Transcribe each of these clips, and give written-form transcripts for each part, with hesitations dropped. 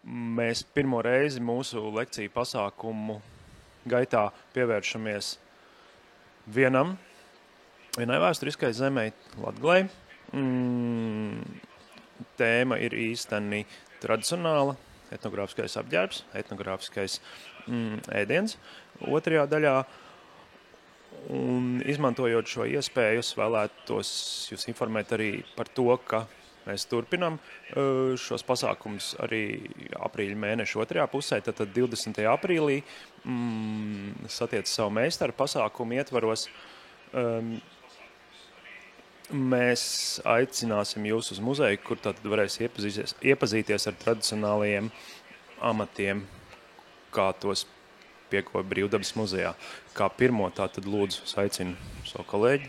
mēs pirmo reizi mūsu lekciju pasākumu gaitā pievēršamies vienai vēsturiskai zemei Latgalei. Tēma ir īsteni tradicionāla, etnogrāfiskais apģērbs, etnogrāfiskais ēdiens otrajā daļā. Un izmantojot šo iespēju, es vēlētos jūs informēt arī par to, ka mēs turpinam šos pasākumus arī aprīļa mēneša otrajā pusē, tad 20. aprīlī satiec savu meistaru pasākumu ietvaros. Mēs aicināsim jūs uz muzeju, kur tad varēs iepazīties ar tradicionālajiem amatiem, kā tos piekoja Brīvdabas muzejā. Kā pirmo tātad lūdzu aicinu savu kolēģi,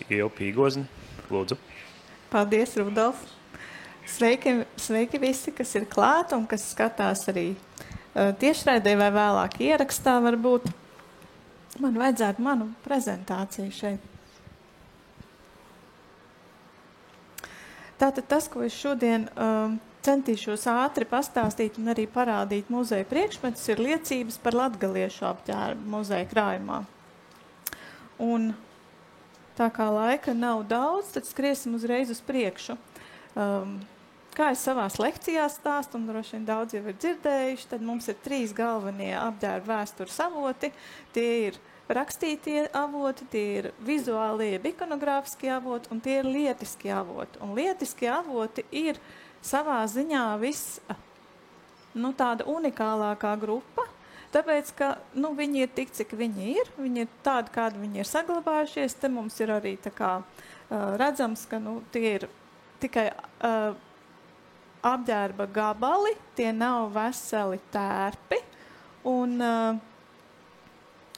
Ievu Pīgozni. Lūdzu. Paldies, Rudolf. Sveiki visi, kas ir klāt un kas skatās arī tiešraidē vai vēlāk ierakstā varbūt. Man vajadzētu manu prezentāciju šeit. Tātad tas, ko es šodien centīšos ātri pastāstīt un arī parādīt muzeja priekšmetus, ir liecības par latgaliešu apģērbu muzeja krājumā. Un tā kā laika nav daudz, tad skriesim uzreiz uz priekšu. Kā es savās lekcijās stāstu, un droši vien daudz jau ir dzirdējuši, tad mums ir 3 galvenie apģērbu vēstures avoti. Tie ir rakstītie avoti, tie ir vizuālie, ikonogrāfiskie avoti, un tie ir lietiskie avoti. Un lietiskie avoti ir savā ziņā tāda unikālākā grupa, tāpēc, ka viņi ir tik, cik viņi ir tādi, kādi viņi ir saglabājušies. Te mums ir arī tā kā redzams, ka tie ir tikai apģērba gabali, tie nav veseli tērpi, un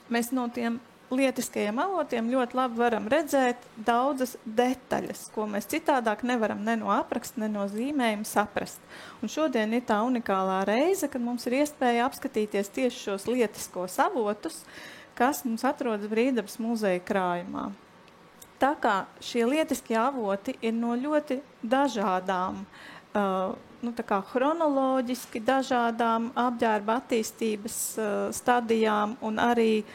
mēs no tiem lietiskajiem avotiem ļoti labi varam redzēt daudzas detaļas, ko mēs citādāk nevaram ne no apraksta, ne no zīmējuma saprast. Un šodien ir tā unikālā reize, kad mums ir iespēja apskatīties tieši šos lietiskos avotus, kas mums atrodas Brīvdabas muzeja krājumā. Tā kā šie lietiskie avoti ir no ļoti dažādām, chronoloģiski dažādām apģērba attīstības stadijām un arī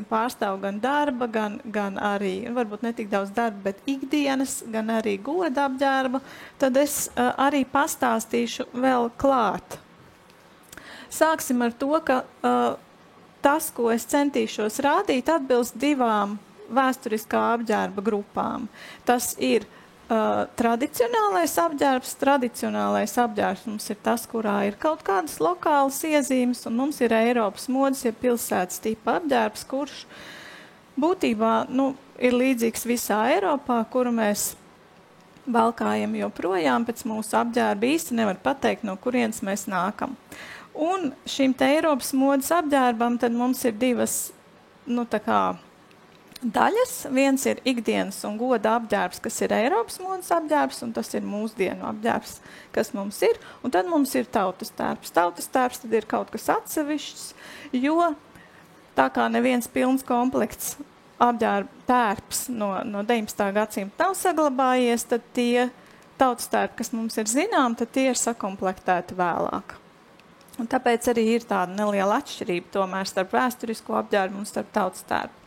pārstāv gan darba, gan arī, varbūt ne tik daudz darba, bet ikdienas, gan arī goda apģērba, tad es arī pastāstīšu vēl klāt. Sāksim ar to, ka tas, ko es centīšos rādīt, atbilst 2 vēsturiskā apģērba grupām. Tas ir tradicionālais apģērbs. Tradicionālais apģērbs mums ir tas, kurā ir kaut kādas lokālas iezīmes, un mums ir Eiropas modes, ja pilsētas tipa apģērbs, kurš būtībā ir līdzīgs visā Eiropā, kuru mēs valkājam joprojām pēc mūsu apģērba. Īsti nevar pateikt, no kurienes mēs nākam. Un šim te Eiropas modes apģērbam tad mums ir 2 daļas. Viens ir ikdienas un goda apģērbs, kas ir Eiropas modes apģērbs, un tas ir mūsdienu apģērbs, kas mums ir. Un tad mums ir tautas tērps. Tautas tērps tad ir kaut kas atsevišķs, jo tā kā neviens pilns komplekts apģērba tērps no 19. gadsimta nav saglabājies, tad tie tautas tērpi, kas mums ir zinām, tad tie ir sakomplektēti vēlāk. Un tāpēc arī ir tāda neliela atšķirība tomēr starp vēsturisko apģērbu un starp tautas tērpu.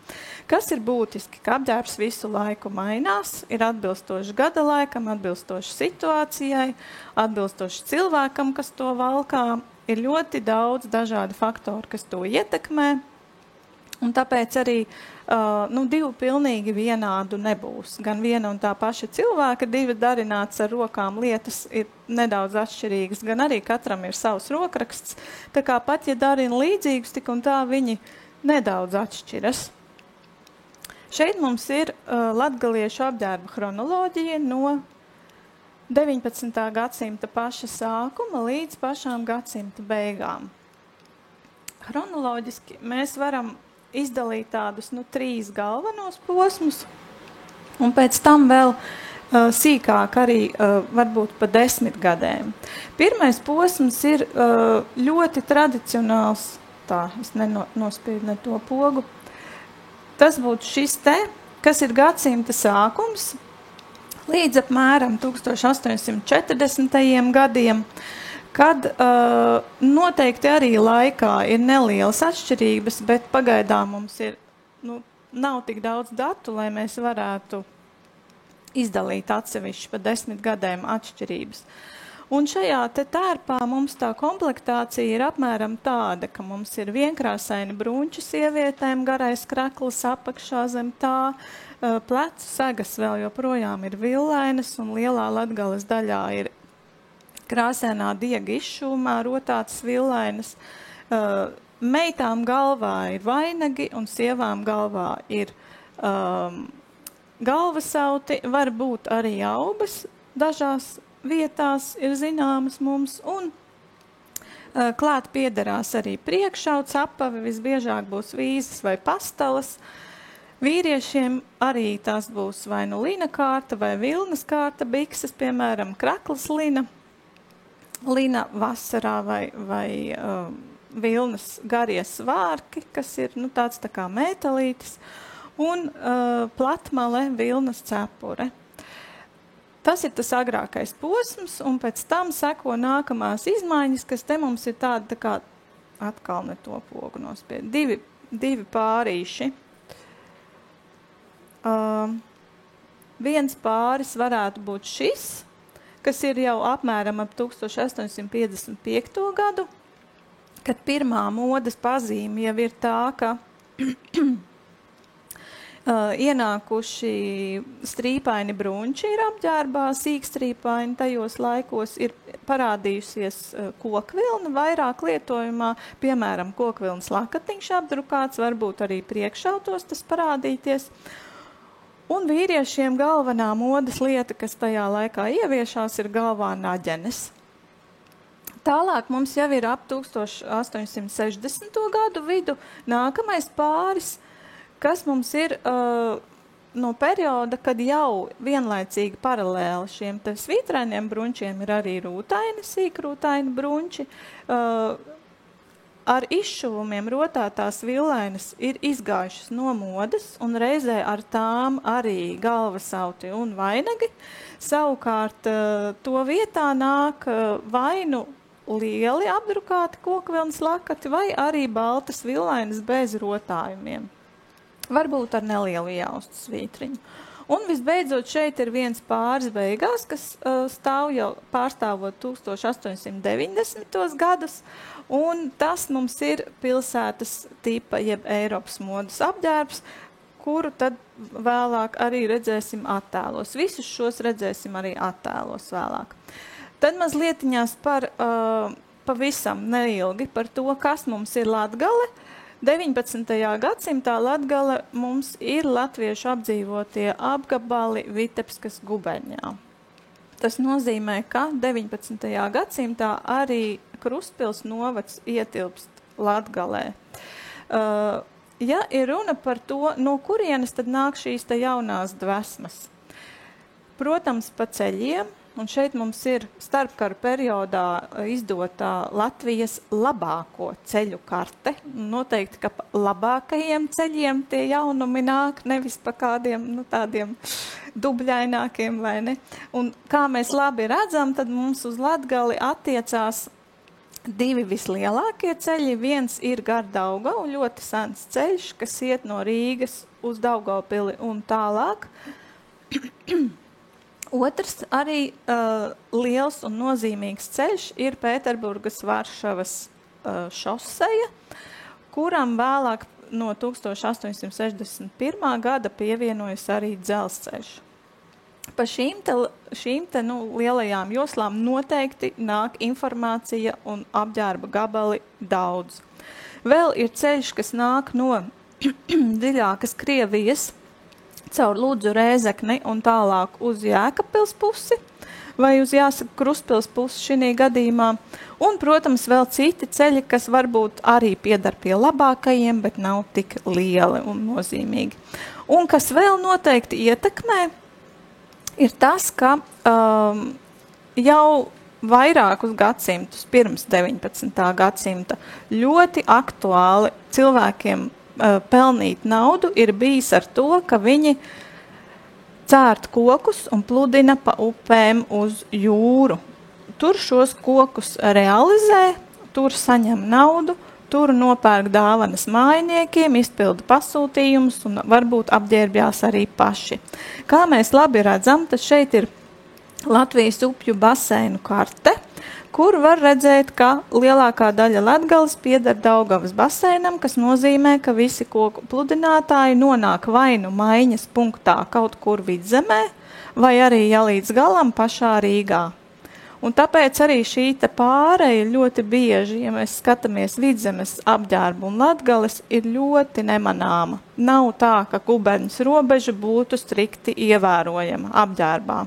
Kas ir būtiski, ka apģērbs visu laiku mainās, ir atbilstoši gada laikam, atbilstoši situācijai, atbilstoši cilvēkam, kas to valkā. Ir ļoti daudz dažādi faktori, kas to ietekmē, un tāpēc arī 2 pilnīgi vienādu nebūs. Gan viena un tā paša cilvēka, 2 darināts ar rokām lietas ir nedaudz atšķirīgas, gan arī katram ir savs rokraksts. Tā kā pat, ja darina līdzīgus, tik un tā viņi nedaudz atšķiras. Šeit mums ir latgaliešu apģērba chronoloģija no 19. gadsimta paša sākuma līdz pašām gadsimta beigām. Chronoloģiski mēs varam izdalīt tādus 3 galvenos posmus, un pēc tam vēl sīkāk arī varbūt pa 10 gadiem. Pirmais posms ir ļoti tradicionāls, es nospiedu ne to pogu. Tas būtu šis te, kas ir gadsimta sākums, līdz apmēram 1840. gadiem, kad noteikti arī laikā ir nelielas atšķirības, bet pagaidām mums ir, nav tik daudz datu, lai mēs varētu izdalīt atsevišķi pa 10 gadiem atšķirības. Un šajā te tērpā mums tā komplektācija ir apmēram tāda, ka mums ir vienkrāsaini brunči sievietēm, garais krekls apakšā zem tā, plecu segas vēl joprojām ir villainas un lielā Latgales daļā ir krāsainā diega izšūmā rotātas villainas. Meitām galvā ir vainagi un sievām galvā ir galvasauti, var būt arī aubas, dažās vietās ir zināmas mums, un klāt piederās arī priekšauts, apavi, visbiežāk būs vīzes vai pastalas. Vīriešiem arī tās būs vai nu lina kārta vai vilnas kārta, bikses, piemēram, kraklas lina vasarā vai vilnas garie svārki, kas ir tāds tā kā metalītis, un platmale vilnas cepure. Tas ir tas agrākais posms, un pēc tam seko nākamās izmaiņas, kas te mums ir tāda tā kā, atkal ne to pogu nospied, divi pārīši. Viens pāris varētu būt šis, kas ir jau apmēram ap 1855. Gadu, kad pirmā modes pazīme jau ir tā, ka ienākuši strīpaini brunči ir apģērbā, sīkstrīpaini tajos laikos ir parādījusies kokvilna vairāk lietojumā, piemēram, kokvilnas lakatiņš apdrukāts, varbūt arī priekšautos tas parādīties. Un vīriešiem galvenā modes lieta, kas tajā laikā ieviešās, ir galvā naģenes. Tālāk mums jau ir ap 1860. Gadu vidu nākamais pāris, kas mums ir no perioda, kad jau vienlaicīgi paralēli šiem te svītrainiem brunčiem ir arī rūtaini, sīkrūtaini brunči. Ar izšuvumiem rotātās villainas ir izgājušas no modes un reizē ar tām arī galvasauti un vainagi. Savukārt to vietā nāk vainu lieli apdrukāti kokvilnas lakati vai arī baltas villainas bez rotājumiem. Varbūt ar nelielu jaustu svītriņu. Un visbeidzot šeit ir viens pāris beigās, kas stāv jau pārstāvot 1890. Gadus, un tas mums ir pilsētas tipa jeb Eiropas modes apģērbs, kuru tad vēlāk arī redzēsim attēlos. Visus šos redzēsim arī attēlos vēlāk. Tad mazlietiņās par pavisam neilgi par to, kas mums ir Latgale. 19. gadsimtā Latgale mums ir latviešu apdzīvotie apgabali Vitebskas guberņā. Tas nozīmē, ka 19. gadsimtā arī Krustpils novads ietilpst Latgalē. Ja ir runa par to, no kurienes tad nāk šīs te jaunās dvesmas? Protams, pa ceļiem. Un šeit mums ir starpkaru periodā izdotā Latvijas labāko ceļu karte. Noteikti, ka labākajiem ceļiem tie jaunumi nāk, nevis pa kādiem tādiem dubļainākiem, vai ne? Un kā mēs labi redzam, tad mums uz Latgali attiecās divi vislielākie ceļi. Viens ir gar Daugavu, ļoti sens ceļš, kas iet no Rīgas uz Daugavpili un tālāk. Otrs arī liels un nozīmīgs ceļš ir Pēterburgas Varšavas šoseja, kuram vēlāk no 1861. Gada pievienojas arī dzelzceļš. Pa šīm te lielajām joslām noteikti nāk informācija un apģērba gabali daudz. Vēl ir ceļš, kas nāk no dziļākas Krievijas, caur Ludzu Rēzekni un tālāk uz Jēkabpils pusi, vai uz Krustpils pusi šī gadījumā. Un, protams, vēl citi ceļi, kas varbūt arī piedar pie labākajiem, bet nav tik lieli un nozīmīgi. Un kas vēl noteikti ietekmē, ir tas, ka jau vairākus gadsimtus pirms 19. gadsimta ļoti aktuāli cilvēkiem pelnīt naudu ir bijis ar to, ka viņi cērt kokus un pludina pa upēm uz jūru. tur šos kokus realizē, tur saņem naudu, tur nopērk dāvanas mājiniekiem, izpilda pasūtījumus un varbūt apģērbjās arī paši. Kā mēs labi redzam, tad šeit ir Latvijas upju baseinu karte, kur var redzēt, ka lielākā daļa Latgales pieder Daugavas baseinam, kas nozīmē, ka visi koku pludinātāji nonāk vai nu Maiņas punktā kaut kur Vidzemē, vai arī līdz galam pašā Rīgā. Un tāpēc arī šī pāreja ļoti bieži, ja mēs skatāmies Vidzemes apģērbu un Latgales, ir ļoti nemanāma. Nav tā, ka guberņas robeža būtu strikti ievērojama apģērbā.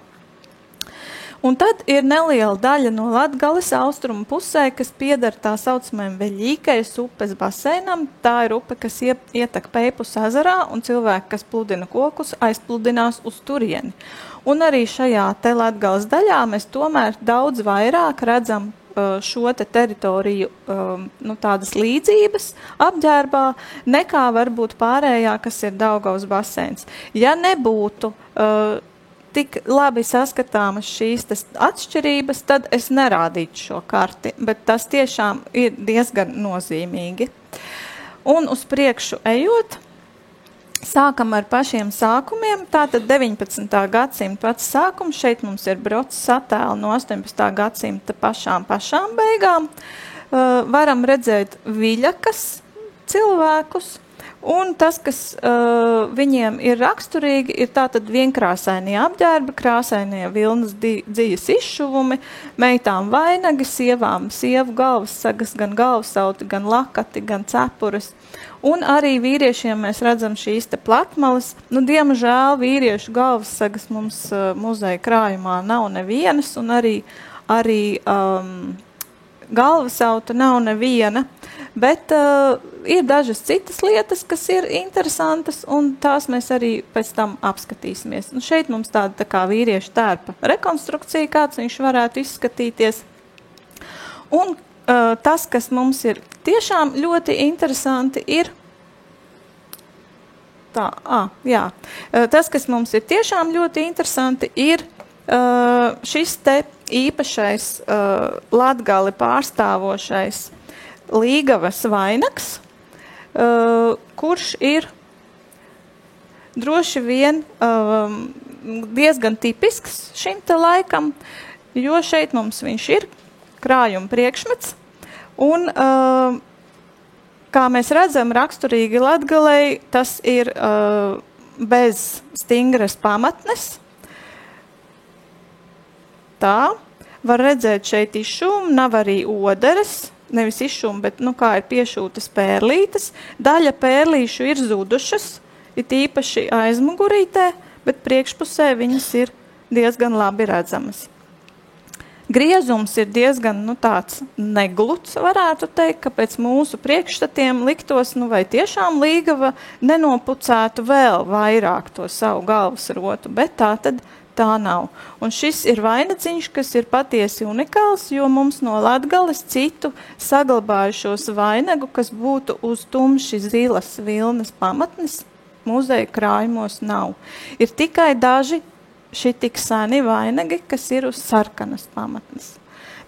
Un tad ir neliela daļa no Latgales austrumu pusē, kas pieder tā saucamajam Veļīkais upes baseinam. Tā ir upe, kas ietek Peipus ezerā, un cilvēki, kas pludina kokus, aizpludinās uz turieni. Un arī šajā te Latgales daļā mēs tomēr daudz vairāk redzam šo teritoriju tādas līdzības apģērbā, nekā varbūt pārējā, kas ir Daugavas baseins. Ja nebūtu tik labi saskatāmas šīs atšķirības, tad es nerādītu šo karti, bet tas tiešām ir diezgan nozīmīgi. Un uz priekšu ejot, sākam ar pašiem sākumiem, tātad 19. gadsimta pats sākums, šeit mums ir broces attēli no 18. gadsimta pašām beigām. Varam redzēt viļakas cilvēkus, un tas, kas viņiem ir raksturīgi, ir tātad vienkrāsainie apģērbi, krāsainie vilnas dzijas izšuvumi, meitām vainagi, sievām sievu galvassagas, gan galvasauti, gan lakati, gan cepures. Un arī vīriešiem mēs redzam šīs platmalas. Diemžēl vīriešu galvassagas mums muzeja krājumā nav nevienas, un arī galvasauta nav neviena, bet ir dažas citas lietas, kas ir interesantas, un tās mēs arī pēc tam apskatīsimies. Un šeit mums tāda tā kā vīriešu tērpa rekonstrukcija, kāds viņš varētu izskatīties. Un tas, kas mums ir tiešām ļoti interesanti, ir tas, kas mums ir tiešām ļoti interesanti, ir šis te īpašais Latgali pārstāvošais Līgavas vainags, kurš ir droši vien diezgan tipisks šim te laikam, jo šeit mums viņš ir krājuma priekšmets, un kā mēs redzam, raksturīgi Latgalei tas ir bez stingras pamatnes. Tā, var redzēt šeit izšumu, nav arī oderes, nevis izšumu, bet, kā ir piešūtas pērlītes. Daļa pērlīšu ir zudušas, it īpaši aizmugurītē, bet priekšpusē viņas ir diezgan labi redzamas. Griezums ir diezgan, tāds negluds, varētu teikt, ka pēc mūsu priekšstatiem liktos, vai tiešām Līgava nenopucētu vēl vairāk to savu galvas rotu, bet tā nav. Un šis ir vainadziņš, kas ir patiesi unikāls, jo mums no Latgales citu saglabājušos vainagu, kas būtu uz tumši zilas vilnas pamatnes, muzeja krājumos nav. Ir tikai daži šitik seni vainagi, kas ir uz sarkanas pamatnes.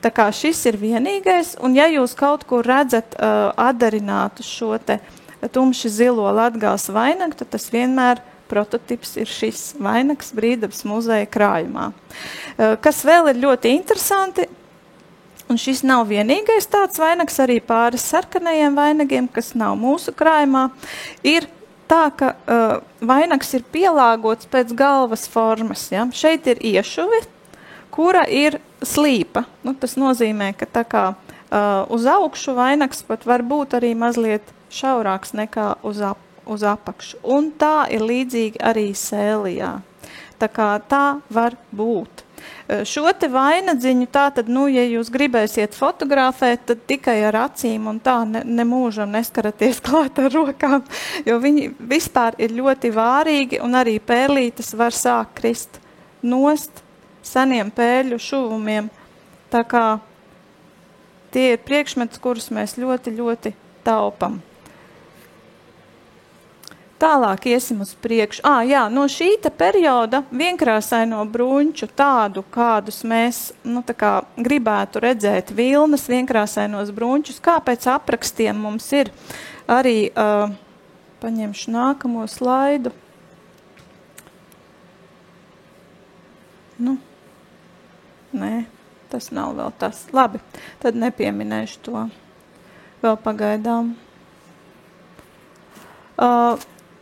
Tā kā šis ir vienīgais, un ja jūs kaut kur redzat atdarinātu šo te tumši zilo Latgales vainagu, tad tas vienmēr prototips ir šis vainags Brīvdabas muzeja krājumā. Kas vēl ir ļoti interesanti, un šis nav vienīgais tāds vainags, arī pāris sarkanajiem vainagiem, kas nav mūsu krājumā, ir tā, ka vainags ir pielāgots pēc galvas formas. Ja? Šeit ir iešuve, kura ir slīpa. Tas nozīmē, ka tā kā uz augšu vainags pat var būt arī mazliet šaurāks nekā uz apakšu. Un tā ir līdzīgi arī sēlijā. Tā kā tā var būt. Šo te vainadziņu tātad, ja jūs gribēsiet fotografēt, tad tikai ar acīm un tā nemūžam neskaraties klāt ar rokām, jo viņi vispār ir ļoti vārīgi un arī pērlītes var sākt krist nost seniem pērļu šuvumiem. Tā kā tie ir priekšmeti, kurus mēs ļoti, ļoti taupam. Tālāk iesim uz priekšu. Jā, no šīta perioda vienkrāsaino bruņču tādu, kādus mēs gribētu redzēt vilnas vienkrāsainos bruņčus, kā pēc aprakstiem mums ir arī, paņemšu nākamo slaidu. Nē, tas nav vēl tas. Labi, tad nepieminēšu to vēl pagaidām.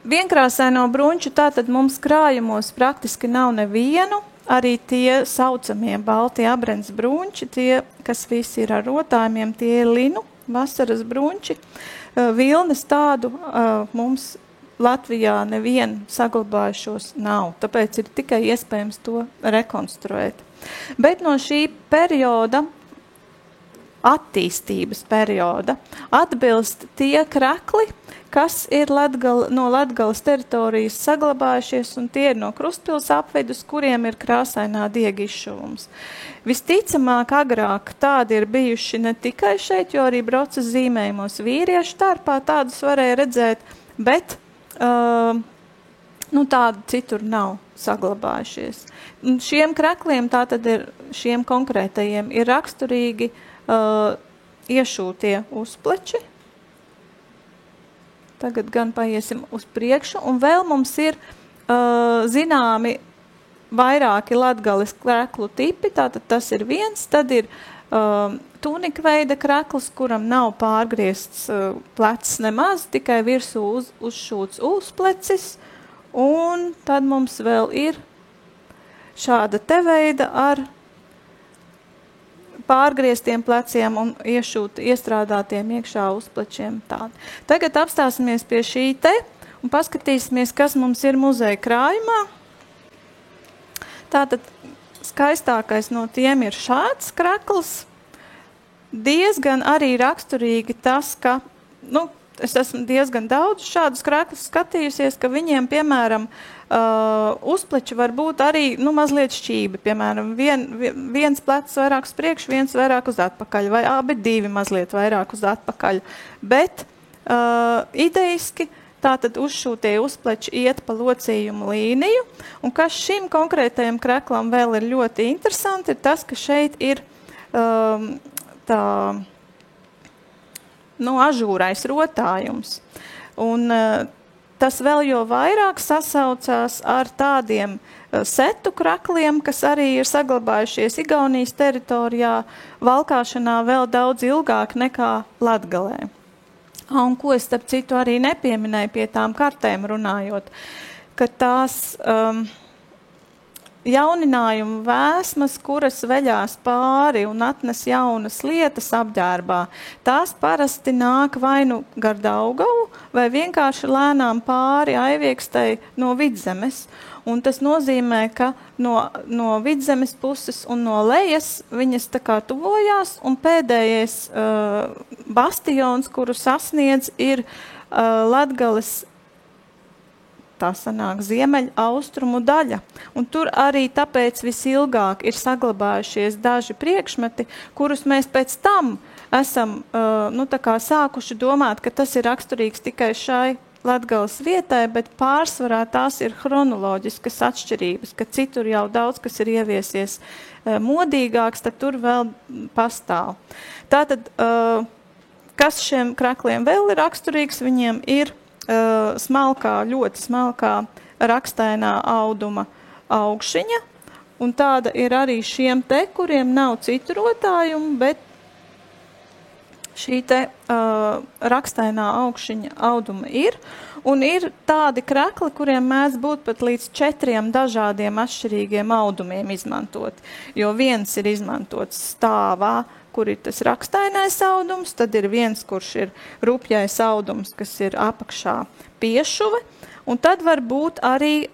Vienkrāsaino bruņču tātad mums krājumos praktiski nav nevienu, arī tie saucamie baltie abrens bruņči, tie, kas visi ir ar rotājumiem, tie ir linu, vasaras bruņči. Vilnes tādu mums Latvijā nevienu saglabājušos nav, tāpēc ir tikai iespējams to rekonstruēt. Bet no šī perioda, attīstības perioda, atbilst tie krekli, kas ir no Latgales teritorijas saglabājušies, un tie ir no Krustpils apvidus, kuriem ir krāsainā diega izšuvums. Visticamāk, agrāk tādi ir bijuši ne tikai šeit, jo arī braucas zīmējumos vīriešu tarpā tādus varēja redzēt, bet tādu citur nav saglabājušies. Un šiem krekliem, tātad šiem konkrētajiem, ir raksturīgi iešūtie uzpleči. Tagad gan paiesim uz priekšu, un vēl mums ir zināmi vairāki Latgales kreklu tipi, tātad tas ir viens, tad ir tunikveida krekls, kuram nav pārgriezts plecs nemaz, tikai virsū uzšūts uzplecis, un tad mums vēl ir šāda te veida ar pārgrieztiem pleciem un iestrādātiem iekšā uzplečiem tādi. Tagad apstāsimies pie šī te un paskatīsimies, kas mums ir muzeja krājumā. Tātad skaistākais no tiem ir šāds krekls. Diezgan arī raksturīgi tas, ka, es esmu diezgan daudz šādus kreklus skatījusies, ka viņiem, piemēram, uzpleči var būt arī mazliet šķībi. Piemēram, viens plecs vairāk uz priekšu, viens vairāk uz atpakaļ, vai abi divi mazliet vairāk uz atpakaļ. Bet idejiski tātad uzšūtie uzpleči iet pa locījumu līniju. Un kas šim konkrētajam kreklam vēl ir ļoti interesanti, ir tas, ka šeit ir ažūrais rotājums. Un tas vēl jo vairāk sasaucās ar tādiem setu krekliem, kas arī ir saglabājušies Igaunijas teritorijā, valkāšanā vēl daudz ilgāk nekā Latgalē. Un ko es starp citu arī nepieminēju pie tām kartēm runājot, ka tās jauninājumu vēsmas, kuras veļās pāri un atnes jaunas lietas apģērbā, tās parasti nāk vai gar Daugavu, vai vienkārši lēnām pāri Aiviekstai no Vidzemes. Un tas nozīmē, ka no Vidzemes puses un no lejas viņas tā kā tuvojās, un pēdējais bastions, kuru sasniedz, ir Latgales tā sanāk ziemeļa austrumu daļa. Un tur arī tāpēc visilgāk ir saglabājušies daži priekšmeti, kurus mēs pēc tam esam sākuši domāt, ka tas ir raksturīgs tikai šai Latgales vietai, bet pārsvarā tās ir chronoloģiskas atšķirības, ka citur jau daudz, kas ir ieviesies modīgāks, tad tur vēl pastāv. Tātad, kas šiem krekliem vēl ir raksturīgs, viņiem ir ļoti smalkā rakstainā auduma augšiņa, un tāda ir arī šiem te, kuriem nav citu rotājumu, bet šī te rakstainā augšiņa auduma ir, un ir tādi krekli, kuriem mēdz būt pat līdz 4 dažādiem atšķirīgiem audumiem izmantot, jo viens ir izmantots stāvā, kur ir tas rakstainais audums, tad ir viens, kurš ir rupjais audums, kas ir apakšā piešuve, un tad var būt arī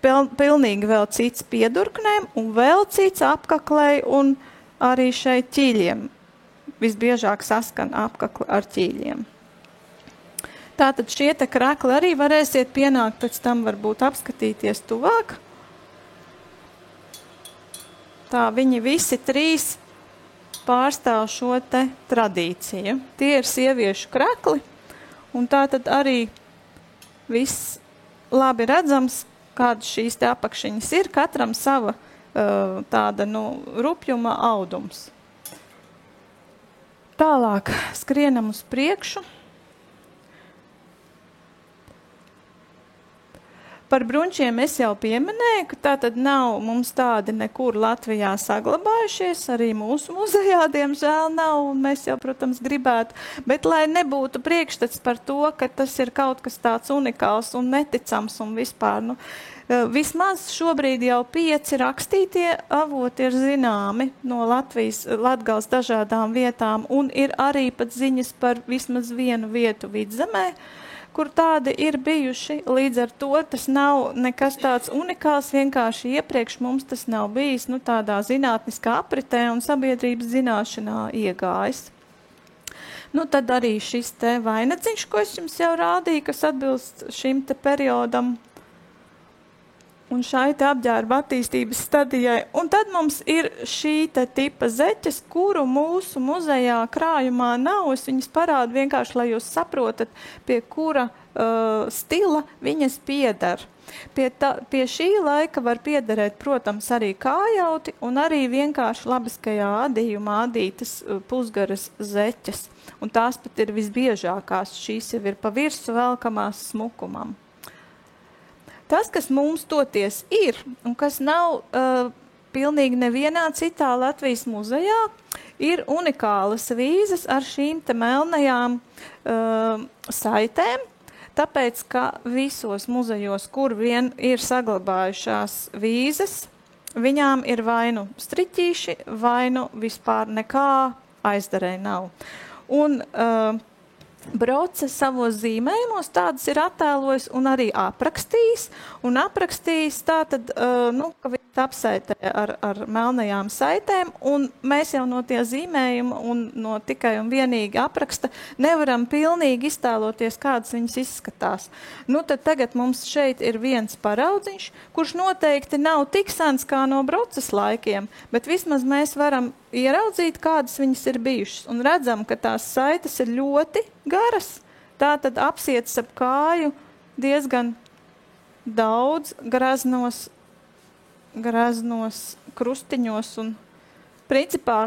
pilnīgi vēl cits piedurknēm, un vēl cits apkaklei, un arī šeit ķīļiem. Visbiežāk saskan apkakli ar ķīļiem. Tātad šie te krekli arī varēsiet pienākt, pēc tam varbūt apskatīties tuvāk. Tā, viņi visi 3 pārstāv šo te tradīciju. Tie ir sieviešu krekli, un tā tad arī viss labi redzams, kādas šīs te apakšiņas ir, katram sava tāda, rupjuma audums. Tālāk skrienam uz priekšu. Par bruņķiem es jau pieminēju, ka tātad nav mums tādi nekur Latvijā saglabājušies, arī mūsu muzejā, diemžēl, nav, un mēs jau, protams, gribētu, bet lai nebūtu priekšstats par to, ka tas ir kaut kas tāds unikāls un neticams un vispār, vismaz šobrīd jau 5 rakstītie avoti ir zināmi no Latgales dažādām vietām, un ir arī pat ziņas par vismaz vienu vietu Vidzemē, kur tādi ir bijuši. Līdz ar to tas nav nekas tāds unikāls, vienkārši iepriekš mums tas nav bijis tādā zinātniskā apritē un sabiedrības zināšanā iegājis. Tad arī šis te vainadziņš, ko es jums jau rādīju, kas atbilst šim te periodam un šai te apģērba attīstības stadijai. Un tad mums ir šī te tipa zeķes, kuru mūsu muzejā krājumā nav. Es viņas parādu vienkārši, lai jūs saprotat, pie kura stila viņas pieder. Pie šī laika var piederēt, protams, arī kājauti un arī vienkārši labiskajā adījumā adītas pusgaras zeķes. Un tās pat ir visbiežākās. Šīs jau ir pa virsu velkamās smukumam. Tas, kas mums toties ir, un kas nav pilnīgi nevienā citā Latvijas muzejā, ir unikālas vīzes ar šīm te melnajām saitēm, tāpēc, ka visos muzejos, kur vien ir saglabājušās vīzes, viņām ir vai nu striķīši, vai nu vispār nekā aizdarēji nav. Un Broce savos zīmējumos tādas ir attēlojis un arī aprakstījis. Un aprakstījis tātad, ka viņš apsaitē ar melnajām saitēm, un mēs jau no tie zīmējuma un no tikai un vienīgi apraksta nevaram pilnīgi iztēloties, kādas viņas izskatās. Tad tagad mums šeit ir viens paraudziņš, kurš noteikti nav tik sens kā no Broces laikiem, bet vismaz mēs varam ieraudzīt, kādas viņas ir bijušas. Un redzam, ka tās saites ir ļoti garas. Tā tad apsietas ap kāju diezgan daudz graznos krustiņos. Un principā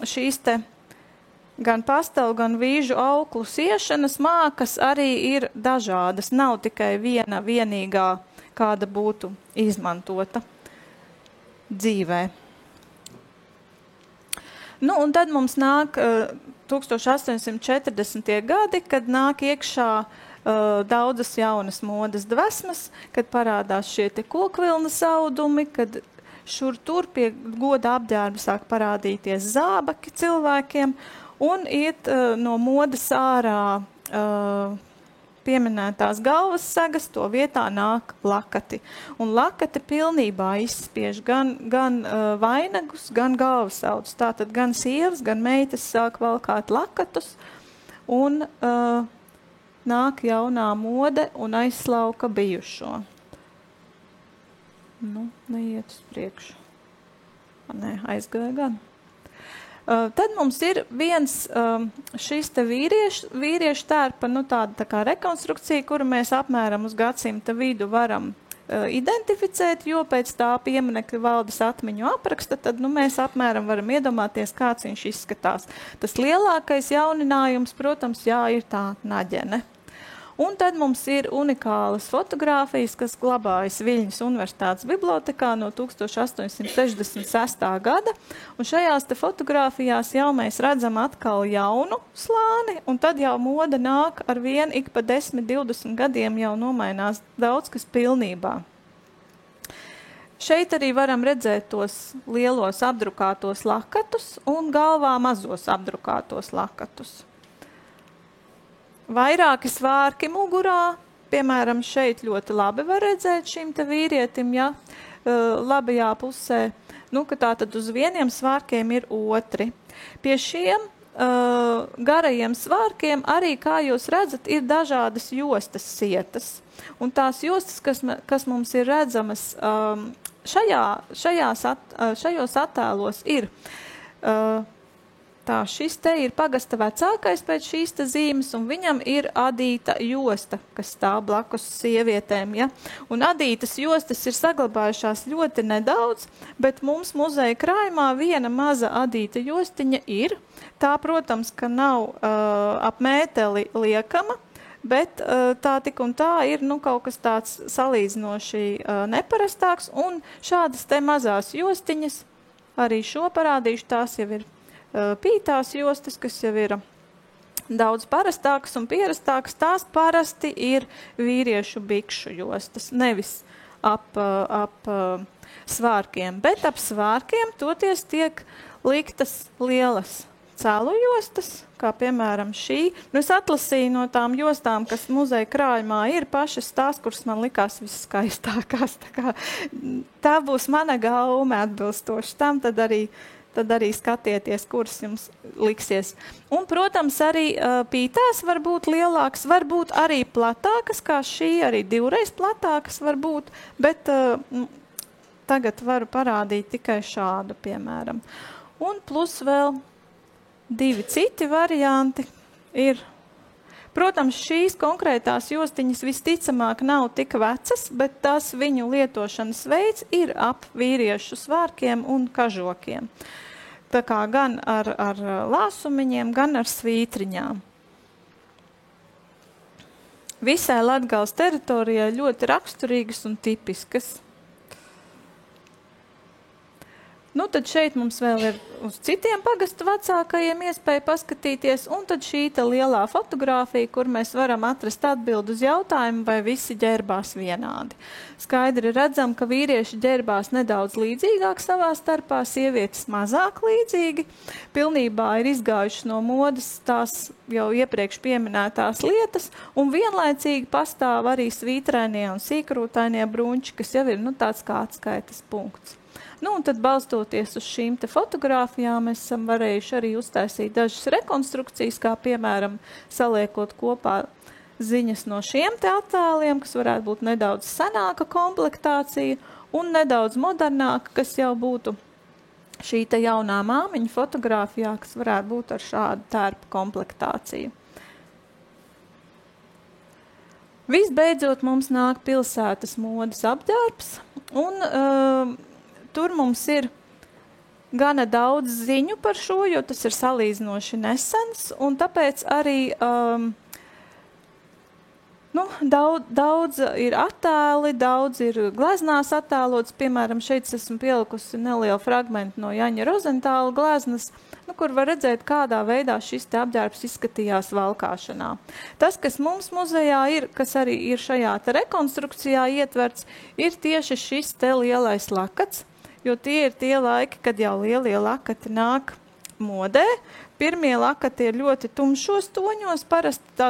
šīs te gan pastelu, gan vīžu auklu siešanas mākas arī ir dažādas. Nav tikai viena vienīgā, kāda būtu izmantota dzīvē. Un tad mums nāk 1840. gadi, kad nāk iekšā daudzas jaunas modes dvesmas, kad parādās šie te kokvilnas audumi, kad šur tur pie goda apģērba sāk parādīties zābaki cilvēkiem un iet no modes ārā pieminētās galvas sagas, to vietā nāk lakati. Un lakati pilnībā izspiež gan vainagus, gan galvasaudus. Tātad gan sievas, gan meitas sāk valkāt lakatus, un nāk jaunā mode un aizslauka bijušo. Neiet uz priekšu. Nē, aizgāja gan. Tad mums ir viens šis te vīriešu tērpa, tāda tā kā rekonstrukcija, kuru mēs apmēram uz gadsimta vidu varam identificēt, jo pēc tā pieminekļa valdes atmiņu apraksta, tad mēs apmēram varam iedomāties, kāds viņš izskatās. Tas lielākais jauninājums, protams, ir tā naģene. Un tad mums ir unikālas fotogrāfijas, kas glabājas Viļņas Universitātes bibliotekā no 1866. gada. Un šajās te fotogrāfijās jau mēs redzam atkal jaunu slāni, un tad jau moda nāk ar vienu ik pa 10-20 gadiem jau nomainās daudz kas pilnībā. Šeit arī varam redzēt tos lielos apdrukātos lakatus un galvā mazos apdrukātos lakatus. Vairāki svārki mugurā, piemēram, šeit ļoti labi var redzēt šim te vīrietim, labajā pusē, ka tātad uz vieniem svārkiem ir otri. Pie šiem garajiem svārkiem arī, kā jūs redzat, ir dažādas jostas sietas. Un tās jostas, kas mums ir redzamas šajos attēlos, ir Tā, šis te ir pagasta vecākais pēc šīs te zīmes, un viņam ir adīta josta, kas stāv blakus sievietēm, ja? Un adītas jostas ir saglabājušās ļoti nedaudz, bet mums muzeja krājumā viena maza adīta jostiņa ir. Tā, protams, ka nav ap mēteli liekama, bet tā tik un tā ir kaut kas tāds salīdzinoši neparastāks, un šādas te mazās jostiņas, arī šo parādīšu, tās jau ir pītās jostas, kas jau ir daudz parastākas un pierastākas, tās parasti ir vīriešu bikšu jostas, nevis ap svārkiem, bet ap svārkiem toties tiek liktas lielas celu jostas, kā piemēram šī. Es atlasīju no tām jostām, kas muzeja krājumā ir pašas tās, kuras man likās viskaistākās. Tā būs mana gaume atbilstoši tam, tad arī skatieties, kuras jums liksies. Un, protams, arī pītās var būt lielākas, var būt arī platākas, kā šī, arī 2 platākas var būt, bet tagad varu parādīt tikai šādu, piemēram. Un plus vēl 2 citi varianti ir. Protams, šīs konkrētās jostiņas visticamāk nav tik vecas, bet tas viņu lietošanas veids ir ap vīriešu svārkiem un kažokiem. Tā kā gan ar lāsumiņiem, gan ar svītriņām. Visai Latgales teritorijai ļoti raksturīgas un tipiskas. Tad šeit mums vēl ir uz citiem pagastu vecākajiem iespēja paskatīties, un tad šī lielā fotogrāfija, kur mēs varam atrast atbildi uz jautājumu, vai visi ģērbās vienādi. Skaidri redzam, ka vīrieši ģērbās nedaudz līdzīgāk savā starpā, sievietes mazāk līdzīgi. Pilnībā ir izgājušas no modas tās jau iepriekš pieminētās lietas, un vienlaicīgi pastāv arī svītrainie un sīkrūtainie bruņči, kas jau ir tāds kā atskaites punkts. Un tad balstoties uz šīm te fotogrāfijām, mēs esam varējuši arī uztaisīt dažas rekonstrukcijas, kā piemēram saliekot kopā ziņas no šiem te attēliem, kas varētu būt nedaudz senāka komplektācija un nedaudz modernāka, kas jau būtu šī te jaunā māmiņa fotogrāfijā, kas varētu būt ar šādu tērpu komplektāciju. Visbeidzot mums nāk pilsētas modes apģērbs, un tur mums ir gana daudz ziņu par šo, jo tas ir salīdzinoši nesens, un tāpēc arī daudz ir attēli, daudz ir gleznās attēlots. Piemēram, šeit esmu pielikusi nelielu fragmentu no Jaņa Rozentāla gleznas, kur var redzēt, kādā veidā šis te apģērbs izskatījās valkāšanā. Tas, kas mums muzejā ir, kas arī ir šajā te rekonstrukcijā ietverts, ir tieši šis te lielais lakats, jo tie ir tie laiki, kad jau lielie lakati nāk modē. Pirmie lakati ir ļoti tumšos toņos, parasti tā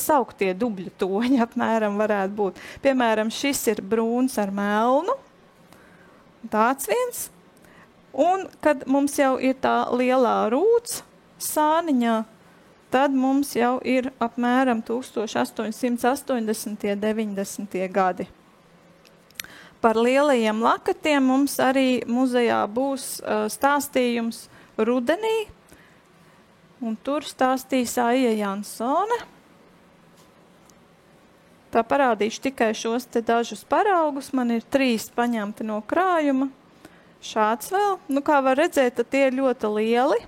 sauktie dubļu toņi apmēram varētu būt. Piemēram, šis ir brūns ar melnu, tāds viens. Un, kad mums jau ir tā lielā rūts sāniņā, tad mums jau ir apmēram 1880. 90. gadi. Par lielajiem lakatiem mums arī muzejā būs stāstījums rudenī, un tur stāstīs Aija Jansone. Tā parādīšu tikai šos te dažus paraugus, man ir 3 paņemti no krājuma. Šāds vēl, kā var redzēt, tad tie ir ļoti lieli.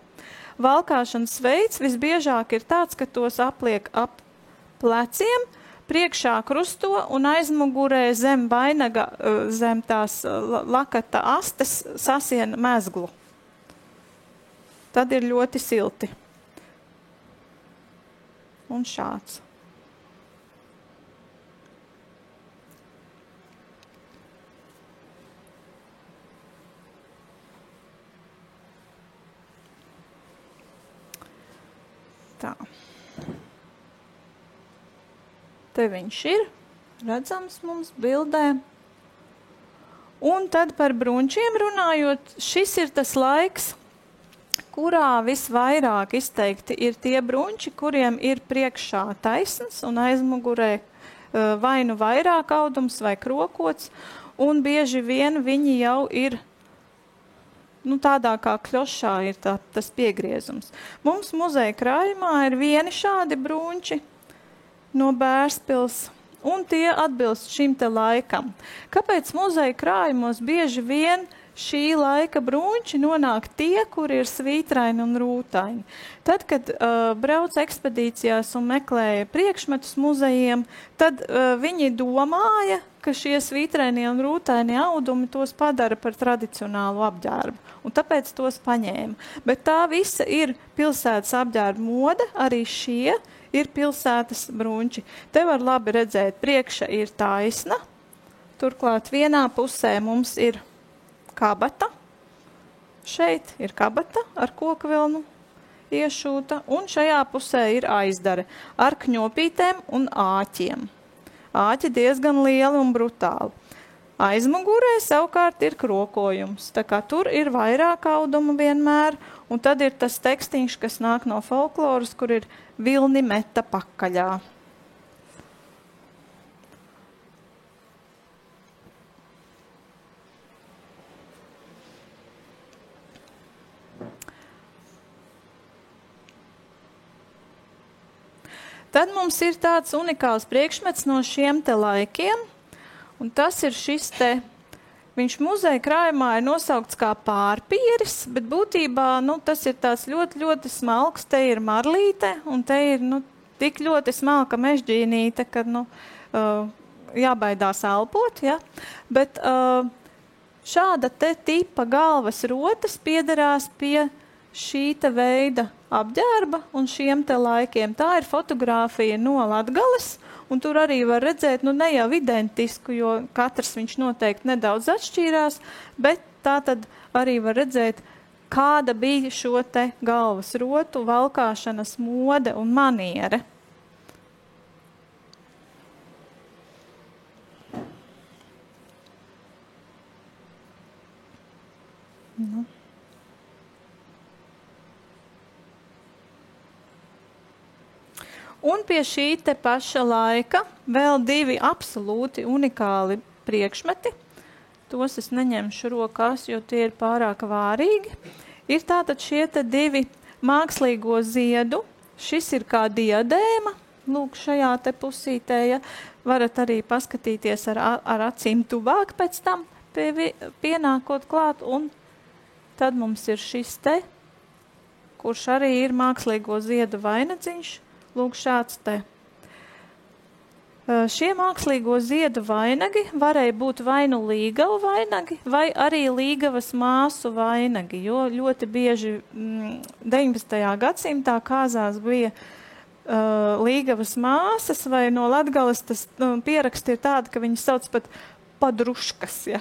Valkāšanas veids visbiežāk ir tāds, ka tos apliek ap pleciem, priekšā krusto un aizmugurē zem vainaga, zem tās lakata astes sasien mezglu. Tad ir ļoti silti. Un šāds. Tā. Te viņš ir, redzams mums bildē. Un tad par bruņčiem runājot, šis ir tas laiks, kurā visvairāk izteikti ir tie bruņči, kuriem ir priekšā taisns un aizmugurē vai nu vairāk audums vai krokots, un bieži vien viņi jau ir tādā kā kļošā ir tas piegriezums. Mums muzeja krājumā ir vieni šādi bruņķi no Bērspils, un tie atbilst šim te laikam. Kāpēc muzeja krājumos bieži vien šī laika bruņķi nonāk tie, kuri ir svītraini un rūtaini? Tad, kad brauc ekspedīcijās un meklēja priekšmetus muzejiem, tad viņi domāja, ka šie svītrainie un rūtainie audumi tos padara par tradicionālu apģērbu, un tāpēc tos paņēma. Bet tā visa ir pilsētas apģērba moda, arī šie ir pilsētas bruņķi. Te var labi redzēt, priekša ir taisna, turklāt vienā pusē mums ir kabata, šeit ir kabata ar koku vilnu iešūta, un šajā pusē ir aizdare ar kņopītēm un āķiem. Āķi diezgan lieli un brutāli. Aizmugurē savukārt ir krokojums, tā kā tur ir vairāk audumu vienmēr, un tad ir tas tekstiņš, kas nāk no folkloras, kur ir vilni meta pakaļā. Tad mums ir tāds unikāls priekšmets no šiem te laikiem, un tas ir šis te, viņš muzeja krājumā ir nosaukts kā pārpieris, bet būtībā, tas ir tāds ļoti, ļoti smalks, te ir marlīte, un te ir, tik ļoti smalka mežģīnīte, ka, jābaidās elpot, ja? Bet šāda te tipa galvas rotas piederās pie šī te veida apģērba un šiem te laikiem. Tā ir fotogrāfija no Latgales, un tur arī var redzēt, ne jau identisku, jo katrs viņš noteikti nedaudz atšķīrās, bet tā tad arī var redzēt, kāda bija šo te galvas rotu valkāšanas mode un maniere. Un pie šī te paša laika vēl divi absolūti unikāli priekšmeti. Tos es neņemšu rokās, jo tie ir pārāk vārīgi. Ir tātad šie te divi mākslīgo ziedu. Šis ir kā diadēma, lūk, šajā te pusītē, ja. Varat arī paskatīties ar acīm tuvāk pēc tam, pienākot klāt. Un tad mums ir šis te, kurš arī ir mākslīgo ziedu vainadziņš. Lūk, šāds te. Šie mākslīgo ziedu vainagi varēja būt vai nu līgavu vainagi, vai arī līgavas māsu vainagi, jo ļoti bieži 19. gadsimtā kāzās bija līgavas māsas, vai no Latgales tas pieraksti ir tādi, ka viņi sauc pat padruškas, ja.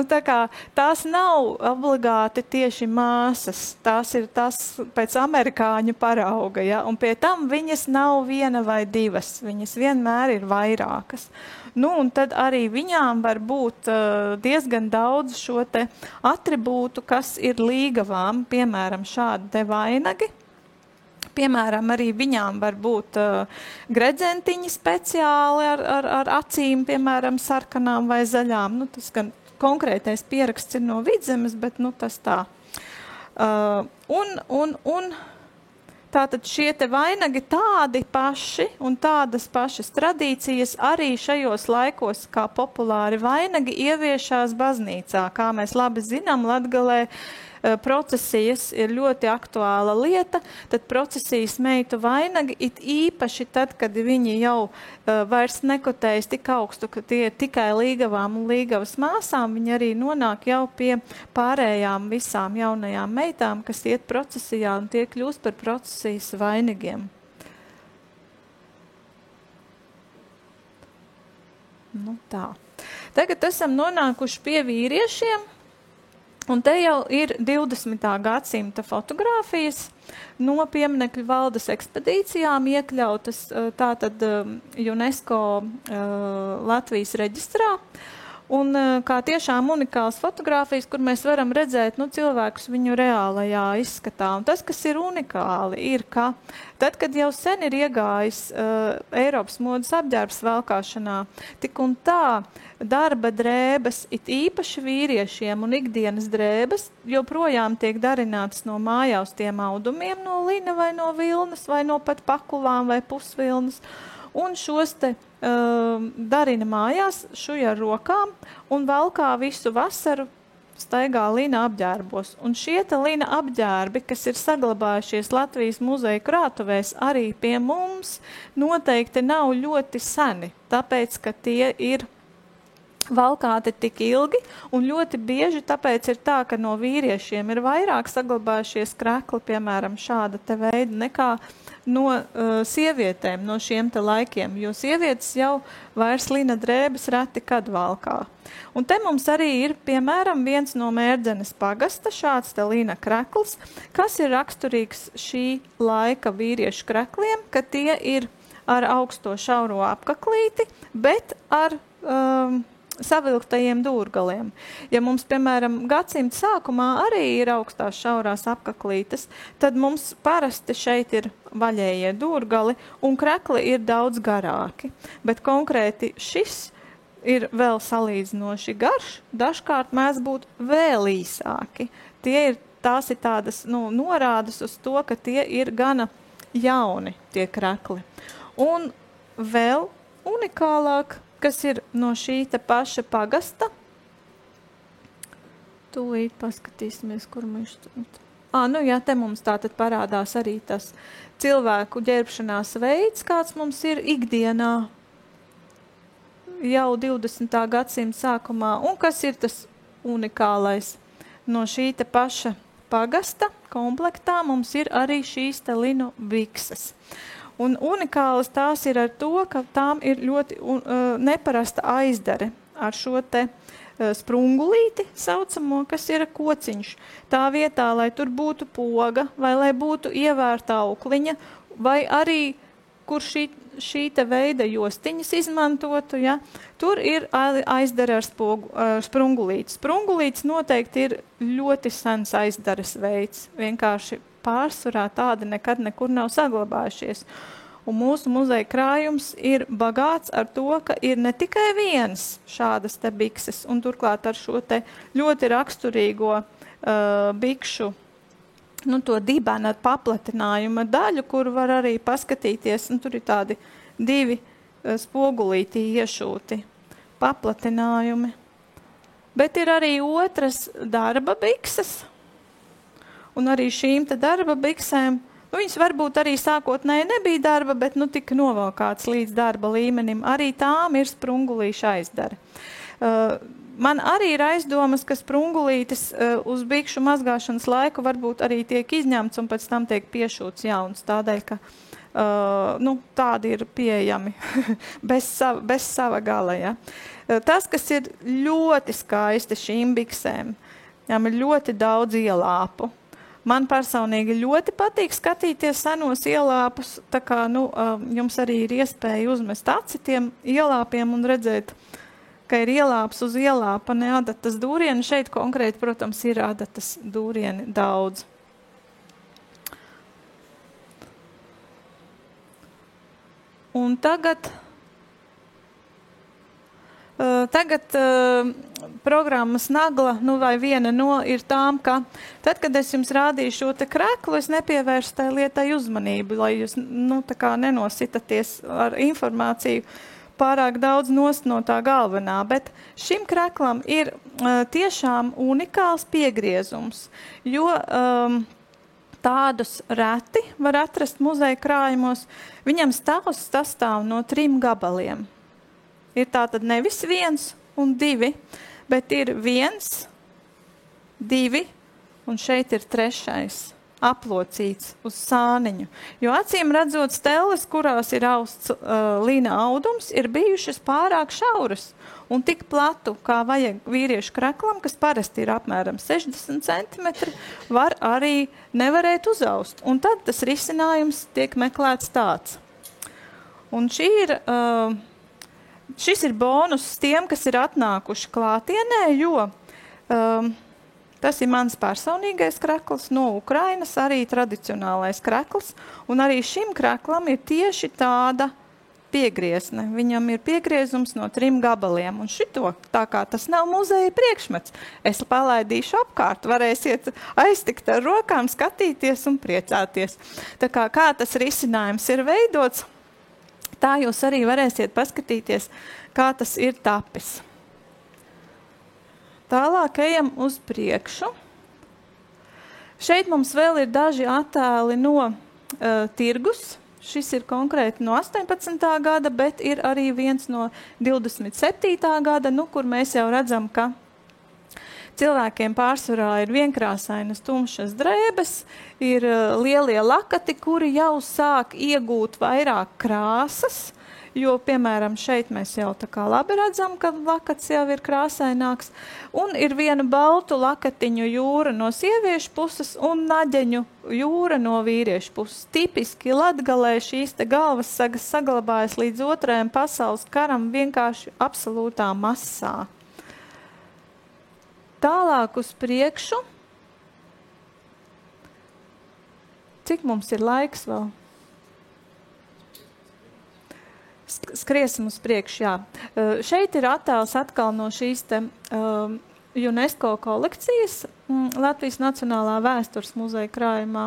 Tā kā tās nav obligāti tieši māsas, tās ir tas pēc amerikāņu parauga, ja, un pie tam viņas nav viena vai divas, viņas vienmēr ir vairākas. Un tad arī viņām var būt diezgan daudz šo te atribūtu, kas ir līgavām, piemēram, šādi te vainagi. Piemēram, arī viņām var būt gredzentiņi speciāli ar acīm, piemēram, sarkanām vai zaļām. Tas gan konkrētais pieraksts ir no Vidzemes, bet tas tā. Un tātad šie te vainagi tādi paši un tādas pašas tradīcijas arī šajos laikos, kā populāri vainagi ieviešās baznīcā. Kā mēs labi zinām, Latgalē procesijas ir ļoti aktuāla lieta, tad procesijas meitu vainagi it īpaši tad, kad viņi jau vairs nekotējas tik augstu, ka tie ir tikai līgavām un līgavas māsām, viņi arī nonāk jau pie pārējām visām jaunajām meitām, kas iet procesijā un tie kļūst par procesijas vainagiem. Tā. Tagad esam nonākuši pie vīriešiem. Un te jau ir 20. gadsimta fotogrāfijas no pieminekļu valdes ekspedīcijām iekļautas tātad UNESCO Latvijas reģistrā. un kā tiešām unikāls fotogrāfijas, kur mēs varam redzēt cilvēkus viņu reālajā izskatā. Un tas, kas ir unikāli, ir, ka tad, kad jau sen ir iegājis Eiropas modes apģērbs valkāšanā, tik un tā darba drēbes, it īpaši vīriešiem un ikdienas drēbes, joprojām tiek darinātas no mājaustiem audumiem, no lina vai no vilnas, vai no pat pakulām vai pusvilnas. Un šos te darina mājās, šuj ar rokām un valkā visu vasaru staigā lina apģērbos. Un šie te lina apģērbi, kas ir saglabājušies Latvijas muzeja krātuvēs, arī pie mums noteikti nav ļoti seni, tāpēc, ka tie ir valkāti tik ilgi, un ļoti bieži tāpēc ir tā, ka no vīriešiem ir vairāk saglabājušies krekli, piemēram, šāda te veida, nekā no sievietēm, no šiem te laikiem, jo sievietes jau vairs lina drēbes reti kad valkā. Un te mums arī ir, piemēram, viens no Mērdzenes pagasta, šāds te lina krekls, kas ir raksturīgs šī laika vīriešu krekliem, ka tie ir ar augsto šauro apkaklīti, bet ar savilktajiem dūrgaliem. Ja mums, piemēram, gadsimta sākumā arī ir augstās šaurās apkaklītes, tad mums parasti šeit ir vaļējie dūrgali un krekli ir daudz garāki. Bet konkrēti šis ir vēl salīdzinoši garš, dažkārt mēs būt vēl īsāki. Tās ir tādas norādes uz to, ka tie ir gana jauni tie krekli. Un vēl unikālāk, kas ir no šī te paša pagasta. Tūlīt paskatīsimies, kur mēs... te mums tātad parādās arī tas cilvēku ģērbšanās veids, kāds mums ir ikdienā jau 20. gadsimta sākumā. Un kas ir tas unikālais? No šī te paša pagasta komplektā mums ir arī šīs te linu bikses. Un unikālas tās ir ar to, ka tām ir ļoti neparasta aizdare ar šo te sprungulīti saucamo, kas ir kociņš. Tā vietā, lai tur būtu poga, vai lai būtu ievērta aukliņa, vai arī, kur šī te veida jostiņas izmantotu, tur ir aizdare ar sprungulīti. Sprungulīts noteikti ir ļoti sens aizdares veids, vienkārši pārsvarā tādi nekad nekur nav saglabājušies. Un mūsu muzeja krājums ir bagāts ar to, ka ir ne tikai viens šādas te bikses, un turklāt ar šo te ļoti raksturīgo bikšu, to dibena paplatinājuma daļu, kur var arī paskatīties, un tur ir tādi 2 spogulītī iešūti paplatinājumi. Bet ir arī otras darba bikses, un arī šīm te darba biksēm, viņas varbūt arī sākotnēji nebija darba, bet tika novalkāts līdz darba līmenim. Arī tām ir sprungulīša aizdara. Man arī ir aizdomas, ka sprungulītis uz bikšu mazgāšanas laiku varbūt arī tiek izņemts un pēc tam tiek piešūts jauns, tādēļ, ka tādi ir pieejami bez sava gala. Ja. Tas, kas ir ļoti skaisti šīm biksēm, ir ļoti daudz ielāpu. Man personīgi ļoti patīk skatīties senos ielāpus, tā kā jums arī ir iespēja uzmest aci tiem ielāpiem un redzēt, ka ir ielāps uz ielāpa, ne adatas dūrieni. Šeit konkrēti, protams, ir adatas dūrieni daudz. Un tagad programmas nagla, vai viena ir tām, ka tad, kad es jums rādīju šo te kreklu, es nepievērstu tai lietai uzmanību, lai jūs, tā kā nenositaties ar informāciju pārāk daudz nost no tā galvenā, bet šim kreklam ir tiešām unikāls piegriezums, jo tādus reti var atrast muzeja krājumos, viņam stāvs sastāv no 3 gabaliem. Ir tātad nevis 1 un 2, bet ir 1, 2 un šeit ir 3. aplocīts uz sāniņu. Jo acīm redzot stelles, kurās ir austs lina audums, ir bijušas pārāk šauras un tik platu, kā vajag vīriešu kreklam, kas parasti ir apmēram 60 centimetri, var arī nevarēt uzaust. Un tad tas risinājums tiek meklēts tāds. Un šī ir šis ir bonus tiem, kas ir atnākuši klātienē, jo tas ir mans personīgais krekls no Ukrainas, arī tradicionālais krekls, un arī šim kreklam ir tieši tāda piegriezne. Viņam ir piegriezums no 3 gabaliem, un šito, tā kā tas nav muzeja priekšmets, es palaidīšu apkārt, varēsiet aiztikt ar rokām, skatīties un priecāties. Tā kā tas risinājums ir veidots, tā jūs arī varēsiet paskatīties, kā tas ir tapis. Tālāk ejam uz priekšu. Šeit mums vēl ir daži attēli no tirgus. Šis ir konkrēti no 18. gada, bet ir arī viens no 27. gada, kur mēs jau redzam, ka cilvēkiem pārsvarā ir vienkrāsainas tumšas drēbes, ir lielie lakati, kuri jau sāk iegūt vairāk krāsas, jo, piemēram, šeit mēs jau tā kā labi redzam, ka lakats jau ir krāsaināks, un ir viena baltu lakatiņu jūra no sieviešu puses un naģeņu jūra no vīriešu puses. Tipiski Latgalē šīs te galvas sagas saglabājas līdz 2. pasaules karam vienkārši absolūtā masā. Tālāk uz priekšu. Cik mums ir laiks vēl? Skriesim uz priekšu, jā. Šeit ir attēls atkal no šīs te UNESCO kolekcijas Latvijas Nacionālā vēstures muzeja krājumā.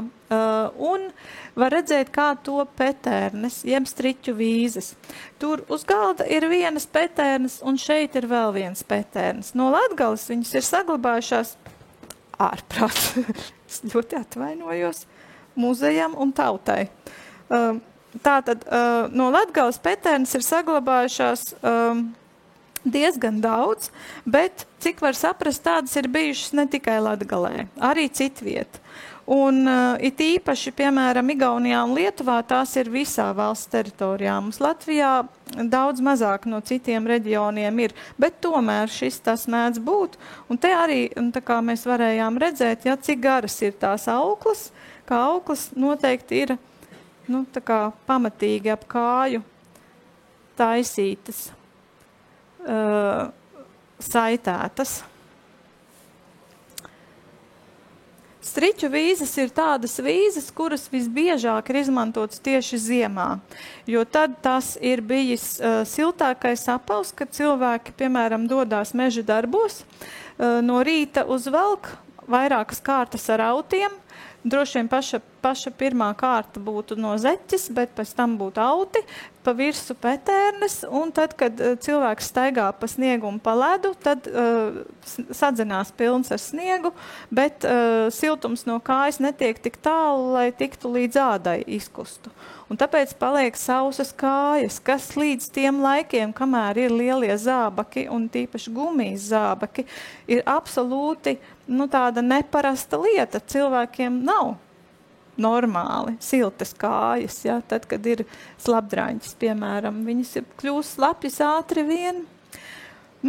Un var redzēt, kā to petērnes, jeb striķu vīzes. Tur uz galda ir vienas petērnes, un šeit ir vēl viens petērnes. No Latgales viņas ir saglabājušās ārprāt. Es ļoti atvainojos muzejam un tautai. Tātad no Latgales petērnes ir saglabājušās diezgan daudz, bet, cik var saprast, tādas ir bijušas ne tikai Latgalē, arī citviet. Un it īpaši, piemēram, Igaunijā un Lietuvā tās ir visā valsts teritorijā. Mums Latvijā daudz mazāk no citiem reģioniem ir, bet tomēr šis tas mēdz būt. Un te arī, tā kā mēs varējām redzēt, ja, cik garas ir tās auklas, kā auklas noteikti ir tā kā pamatīgi ap kāju taisītas, saitētas. Striķu vīzes ir tādas vīzes, kuras visbiežāk ir izmantotas tieši ziemā, jo tad tas ir bijis siltākais apavs, kad cilvēki, piemēram, dodās meža darbos, no rīta uzvelk vairākas kārtas ar autiem. Droši vien paša pirmā kārta būtu no zeķes, bet pēc tam būtu auti, pa virsu petērnes, un tad, kad cilvēks staigā pa sniegu un pa ledu, tad sadzinās pilns ar sniegu, bet siltums no kājas netiek tik tālu, lai tiktu līdz ādai izkustu. Un tāpēc paliek sausas kājas, kas līdz tiem laikiem, kamēr ir lielie zābaki un tīpaši gumijas zābaki, ir absolūti tāda neparasta lieta. Cilvēkiem nav normāli siltas kājas, ja? Tad, kad ir slapdraņķis, piemēram, viņas kļūst slapjas ātri vien.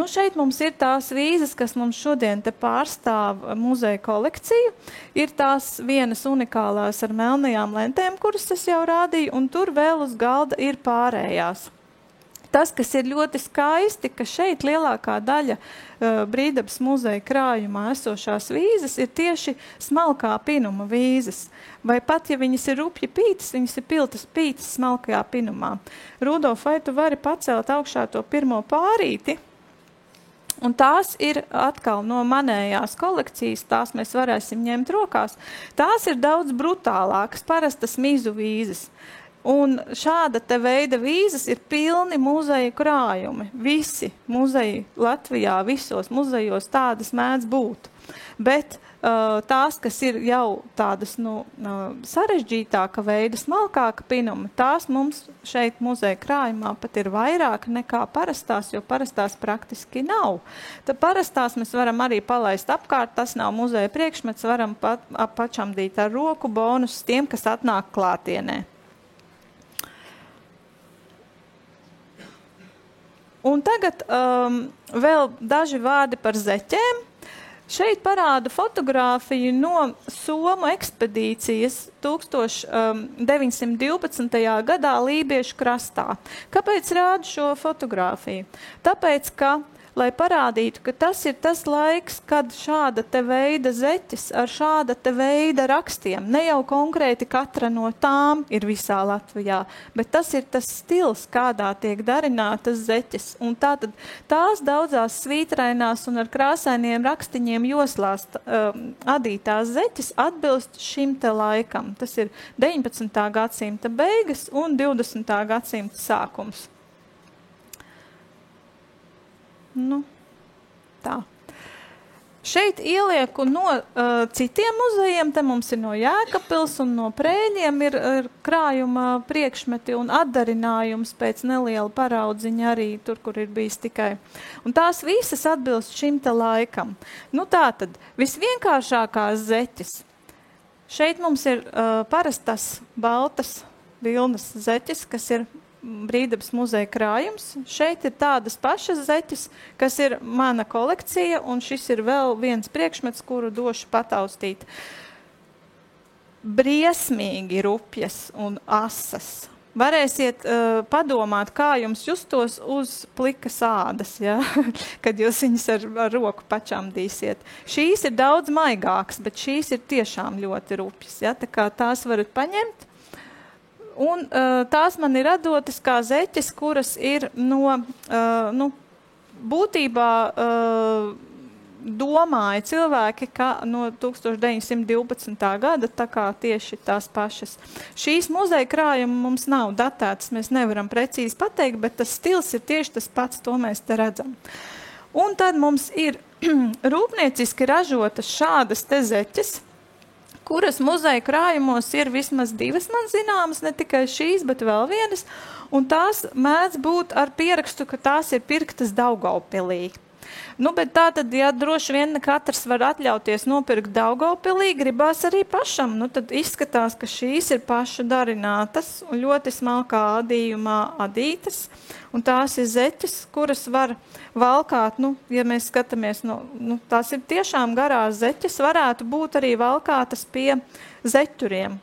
Šeit mums ir tās vīzes, kas mums šodien te pārstāv muzeja kolekciju. Ir tās vienas unikālās ar melnajām lentēm, kuras es jau rādīju, un tur vēl uz galda ir pārējās. Tas, kas ir ļoti skaisti, ka šeit lielākā daļa Brīvdabas muzeja krājumā esošās vīzes ir tieši smalkā pinuma vīzes. Vai pat, ja viņas ir rupji pītas, viņas ir pītas smalkajā pinumā. Rudolf, vai tu vari pacelt augšā to pirmo pārīti? Un tās ir atkal no manējās kolekcijas, tās mēs varēsim ņemt rokās. Tās ir daudz brutālākas, parastas mizu vīzes. Un šāda te veida vīzes ir pilni muzeja krājumi. Visi muzeji Latvijā, visos muzejos tādas mēdz būt. Bet tās, kas ir jau tādas sarežģītāka veida, smalkāka pinuma, tās mums šeit muzeja krājumā pat ir vairāk nekā parastās, jo parastās praktiski nav. Tad parastās mēs varam arī palaist apkārt, tas nav muzeja priekšmets, varam pačamdīt ar roku bonus tiem, kas atnāk klātienē. Un tagad vēl daži vārdi par zeķēm. Šeit parāda fotogrāfiju no Somu ekspedīcijas 1912. gadā Lībiešu krastā. Kāpēc rādu šo fotogrāfiju? Tāpēc, ka, lai parādītu, ka tas ir tas laiks, kad šāda te veida zeķes ar šāda te veida rakstiem, ne jau konkrēti katra no tām ir visā Latvijā, bet tas ir tas stils, kādā tiek darinātas zeķes. Un tātad tās daudzās svītrainās un ar krāsainiem rakstiņiem joslās adītās zeķes atbilst šim te laikam. Tas ir 19. gadsimta beigas un 20. gadsimta sākums. Nu, tā. Šeit ielieku no citiem muzejiem, te mums ir no Jēkabpils un no Prēļiem ir krājuma priekšmeti un atdarinājums pēc neliela paraudziņa arī tur, kur ir bijis tikai. Un tās visas atbilst šim te laikam. Nu tātad, visvienkāršākās zeķes. Šeit mums ir parastas baltas vilnas zeķes, kas ir Brīvdabas muzeja krājums. Šeit ir tādas pašas zeķes, kas ir mana kolekcija, un šis ir vēl viens priekšmets, kuru došu pataustīt. Briesmīgi rupjas un asas. Varēsiet padomāt, kā jums justos uz plikas ādas, ja? Kad jūs viņas ar roku pačamdīsiet. Šīs ir daudz maigākas, bet šīs ir tiešām ļoti rupjas. Ja? Tā kā tās varat paņemt. Un tās man ir radotas kā zeķes, kuras ir būtībā domāja cilvēki, ka no 1912. gada tā kā tieši tās pašas. Šīs muzeja krājuma mums nav datētas, mēs nevaram precīzi pateikt, bet tas stils ir tieši tas pats, to mēs te redzam. Un tad mums ir rūpnieciski ražotas šādas te zeķes, kuras muzeja krājumos ir vismaz divas man zināmas, ne tikai šīs, bet vēl vienas, un tās mēdz būt ar pierakstu, ka tās ir pirktas Daugavpilī. Nu, bet tā tad, ja droši vien katrs var atļauties nopirkt Daugavpilī, gribās arī pašam, nu tad izskatās, ka šīs ir pašu darinātas un ļoti smalkā adījumā adītas, un tās ir zeķes, kuras var valkāt, nu, ja mēs skatāmies, tās ir tiešām garās zeķes, varētu būt arī valkātas pie zeķuriem,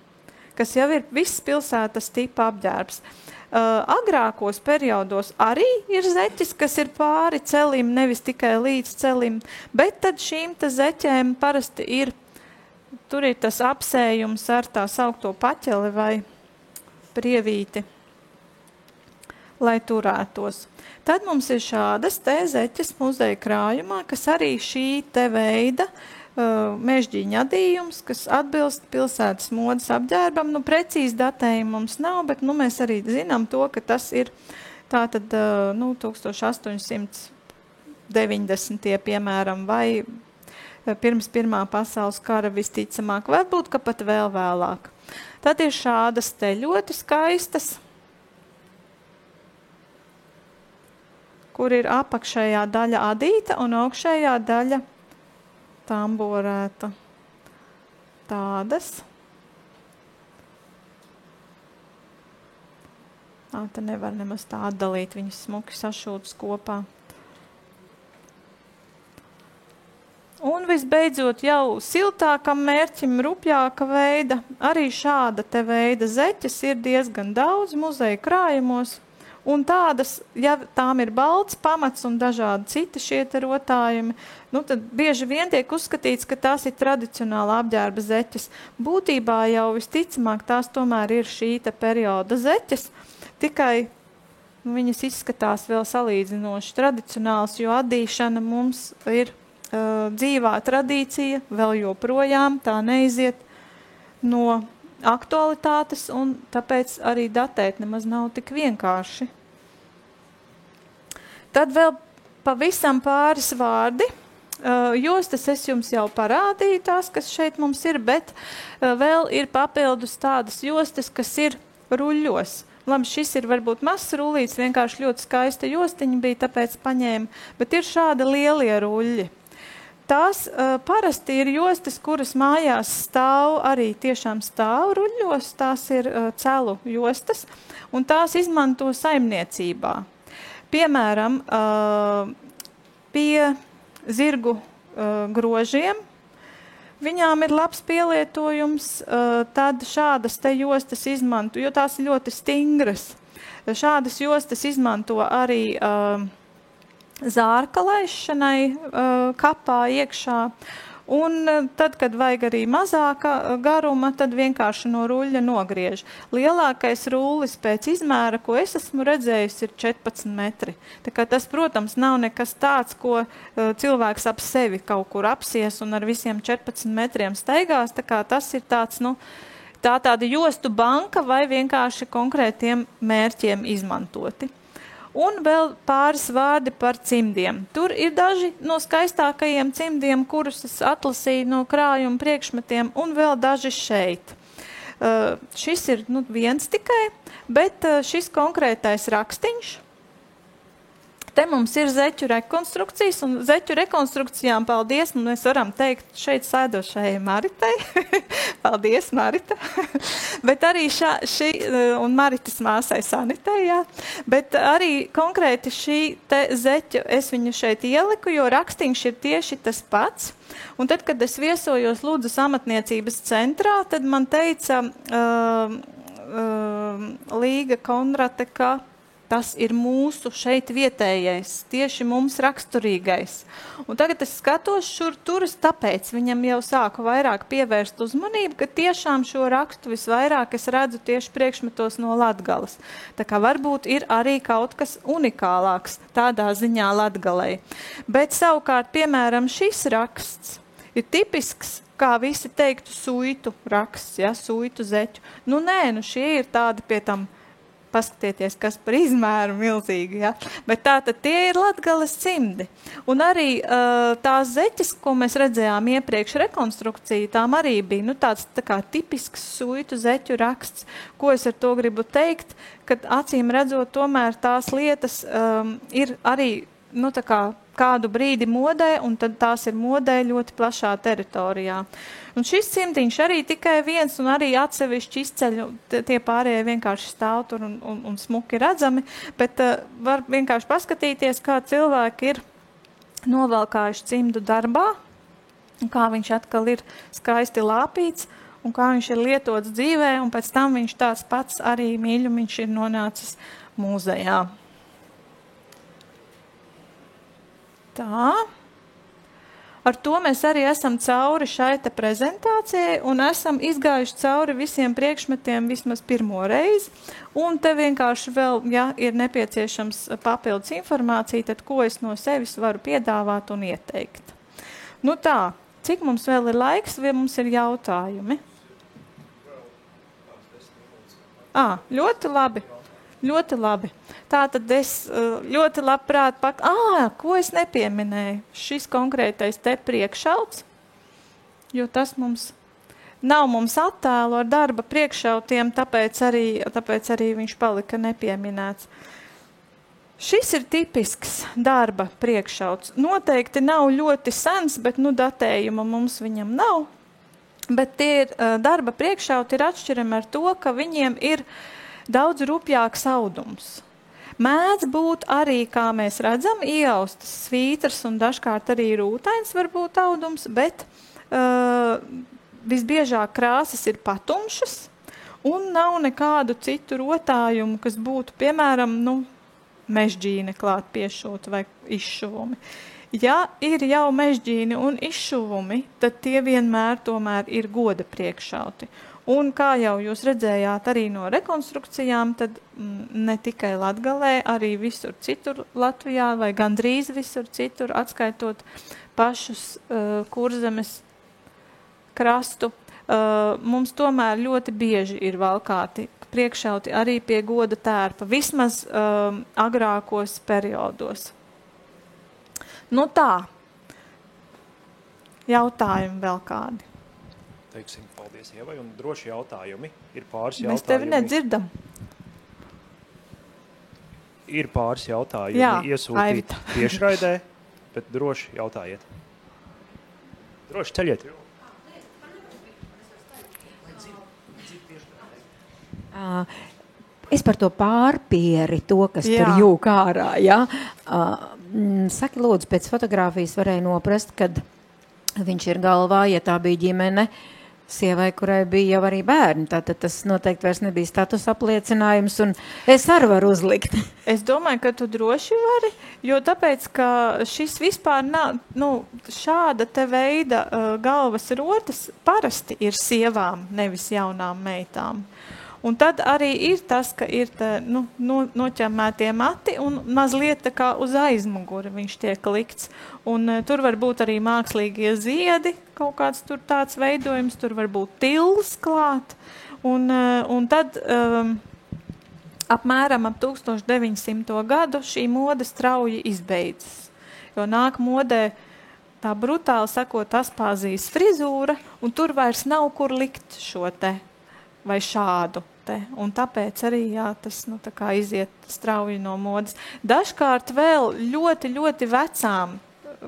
kas jau ir viss pilsētas tipa apģērbs. Agrākos periodos arī ir zeķes, kas ir pāri celim, nevis tikai līdz celim, bet tad šīm te zeķēm parasti ir, tur ir tas apsējums ar tā saukto paķeli vai prievīti, lai turētos. Tad mums ir šādas te zeķes muzeja krājumā, kas arī šī te veida mežģīņa adījums, kas atbilst pilsētas modes apģērbam. Nu, precīzi datējumi mums nav, bet mēs arī zinām to, ka tas ir tātad 1890. piemēram, vai pirms Pirmā pasaules kara visticamāk, varbūt, ka pat vēl vēlāk. Tad ir šādas te ļoti skaistas, kur ir apakšējā daļa adīta un augšējā daļa tamborēta. Tādas. Te nevar nemaz tā atdalīt, viņas smuki sašūtas kopā. Un visbeidzot jau siltākam mērķim, rupjāka veida, arī šāda te veida zeķes ir diezgan daudz muzeja krājumos. Un tādas, ja tām ir balts pamats un dažādi citi šie te rotājumi, tad bieži vien tiek uzskatīts, ka tās ir tradicionāla apģērba zeķes. Būtībā jau visticamāk tās tomēr ir šī te perioda zeķes, tikai viņas izskatās vēl salīdzinoši tradicionāls, jo adīšana mums ir dzīvā tradīcija, vēl joprojām tā neiziet no aktualitātes, un tāpēc arī datēt nemaz nav tik vienkārši. Tad vēl pavisam pāris vārdi. Jostas es jums jau parādīju tās, kas šeit mums ir, bet vēl ir papildus tādas jostas, kas ir ruļļos. Labi, šis ir varbūt mazs rullīts, vienkārši ļoti skaista jostiņa bija, tāpēc paņēma, bet ir šādi lielie ruļļi. Tās parasti ir jostas, kuras mājās stāv, arī tiešām stāv ruļļos, tās ir celu jostas, un tās izmanto saimniecībā. Piemēram, pie zirgu grožiem. Viņām ir labs pielietojums, tad šādas te jostas izmanto, jo tās ir ļoti stingras. Šādas jostas izmanto arī zārka laišanai kapā iekšā. Un tad, kad vajag arī mazāka garuma, tad vienkārši no ruļļa nogriež. Lielākais rullis pēc izmēra, ko es esmu redzējusi, ir 14 metri. Tā kā tas, protams, nav nekas tāds, ko cilvēks ap sevi kaut kur apsies un ar visiem 14 metriem staigās. Tā kā tas ir tāds, tāda jostu banka vai vienkārši konkrētiem mērķiem izmantoti. Un vēl pāris vārdi par cimdiem. Tur ir daži no skaistākajiem cimdiem, kurus es atlasīju no krājuma priekšmetiem, un vēl daži šeit. Šis ir viens tikai, bet šis konkrētais rakstiņš. Te mums ir zeķu rekonstrukcijas, un zeķu rekonstrukcijām paldies, un mēs varam teikt šeit sēdošajai Maritei. Paldies, Marita. Bet arī un Maritas māsai Sanitei, jā. Bet arī konkrēti šī te zeķu, es viņu šeit ieliku, jo rakstīns ir tieši tas pats. Un tad, kad es viesojos Ludzas amatniecības centrā, tad man teica Līga Konrate, ka tas ir mūsu šeit vietējais, tieši mums raksturīgais. Un tagad es skatos turas, tāpēc viņam jau sāku vairāk pievērst uzmanību, ka tiešām šo rakstu visvairāk es redzu tieši priekšmetos no Latgalas. Tā kā varbūt ir arī kaut kas unikālāks tādā ziņā Latgalei. Bet savukārt, piemēram, šis raksts ir tipisks, kā visi teiktu, suitu raksts, ja, suitu zeķu. Nē, šie ir tādi pie tam. Paskatieties, kas par izmēru milzīgi, ja? Bet tātad tie ir Latgales cimdi. Un arī tās zeķes, ko mēs redzējām iepriekš rekonstrukciju, tām arī bija tāds tā kā tipisks suitu zeķu raksts. Ko es ar to gribu teikt, kad acīm redzot tomēr tās lietas ir arī tā kā kādu brīdi modē, un tad tās ir modē ļoti plašā teritorijā. Un šis cimdiņš arī tikai viens, un arī atsevišķi izceļ, tie pārējie vienkārši stāv tur un smuki redzami, bet var vienkārši paskatīties, kā cilvēki ir novalkājuši cimdu darbā, un kā viņš atkal ir skaisti lāpīts, un kā viņš ir lietots dzīvē, un pēc tam viņš tāds pats arī mīļumiņš ir nonācis mūzejā. Tā. Ar to mēs arī esam cauri šai te prezentācijai un esam izgājuši cauri visiem priekšmetiem vismaz pirmo reizi. Un te vienkārši vēl, ja ir nepieciešams papildus informācija, tad ko es no sevis varu piedāvāt un ieteikt. Tā, cik mums vēl ir laiks, vai mums ir jautājumi? Ļoti labi. Ļoti labi. Tātad es ļoti labprāt ko es nepieminēju? Šis konkrētais te priekšauts, jo tas nav mums attēlu ar darba priekšautiem, tāpēc arī viņš palika nepieminēts. Šis ir tipisks darba priekšauts. Noteikti nav ļoti sens, bet datējuma mums viņam nav. Bet tie ir darba priekšauti ir atšķirami ar to, ka viņiem ir daudz rupjāks audums. Mēdz būt arī, kā mēs redzam, ieaustas svītras un dažkārt arī rūtains var būt audums, bet visbiežāk krāsas ir patumšas un nav nekādu citu rotājumu, kas būtu, piemēram, mežģīne klāt piešūt vai izšuvumi. Ja ir jau mežģīni un izšuvumi, tad tie vienmēr tomēr ir goda priekšauti. Un kā jau jūs redzējāt arī no rekonstrukcijām, tad ne tikai Latgalē, arī visur citur Latvijā vai gandrīz visur citur, atskaitot pašus Kurzemes krastu, mums tomēr ļoti bieži ir valkāti priekšauti arī pie goda tērpa, vismaz agrākos periodos. Tā. Jautājumi vēl kādi? Teiksim, paldies Ievai, un droši jautājumi. Ir pāris jautājumi. Mēs tevi nedzirdam. Ir pāris jautājumi iesūtīt tiešraidē, bet droši jautājiet. Droši ceļiet. Es par to pārpieri, to, kas tur jūk ārā, ja? Saki, lūdzu, pēc fotogrāfijas varēja noprast, kad viņš ir galvā, ja tā bija ģimene, sievai, kurai bija jau arī bērni. Tātad tas noteikti vairs nebija status apliecinājums, un es arī varu uzlikt. Es domāju, ka tu droši vari, jo tāpēc, ka šis vispār nav, šāda te veida galvas rotas parasti ir sievām, nevis jaunām meitām. Un tad arī ir tas, ka ir noķemmētie mati un mazliet tā kā uz aizmuguri viņš tiek likts. Un tur var būt arī mākslīgie ziedi, kaut kāds tur tāds veidojums, tur var būt tils klāt. Un tad apmēram ap 1900. Gadu šī moda strauji izbeidzas. Jo nāk modē tā brutāli sakot Aspāzijas frizūra, un tur vairs nav kur likt šo te vai šādu te. Un tāpēc arī, tas tā kā iziet strauji no modas. Dažkārt vēl ļoti, ļoti vecām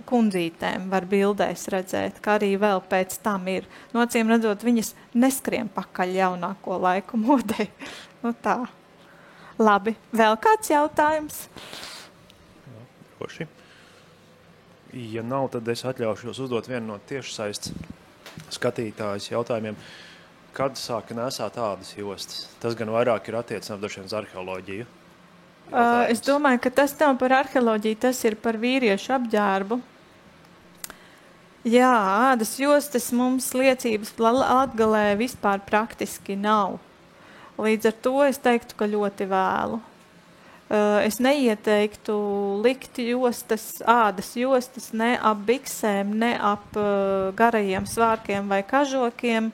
kundzītēm var bildēs redzēt, ka arī vēl pēc tam ir. Acīm redzot, viņas neskrien pakaļ jaunāko laiku modei. Tā. Labi. Vēl kāds jautājums? Droši. Ja nav, tad es atļaušos uzdot vienu no tiešsaistes skatītājas jautājumiem. Kad sāka nesāt ādas jostas? Tas gan vairāk ir attiecināms droši vien uz arheoloģiju. Es domāju, ka tas nav par arheoloģiju, tas ir par vīriešu apģērbu. Jā, ādas jostas mums liecības Latgalē vispār praktiski nav. Līdz ar to es teiktu, ka ļoti vēlu. Es neieteiktu likt ādas jostas ne ap biksēm, ne ap garajiem svārkiem vai kažokiem,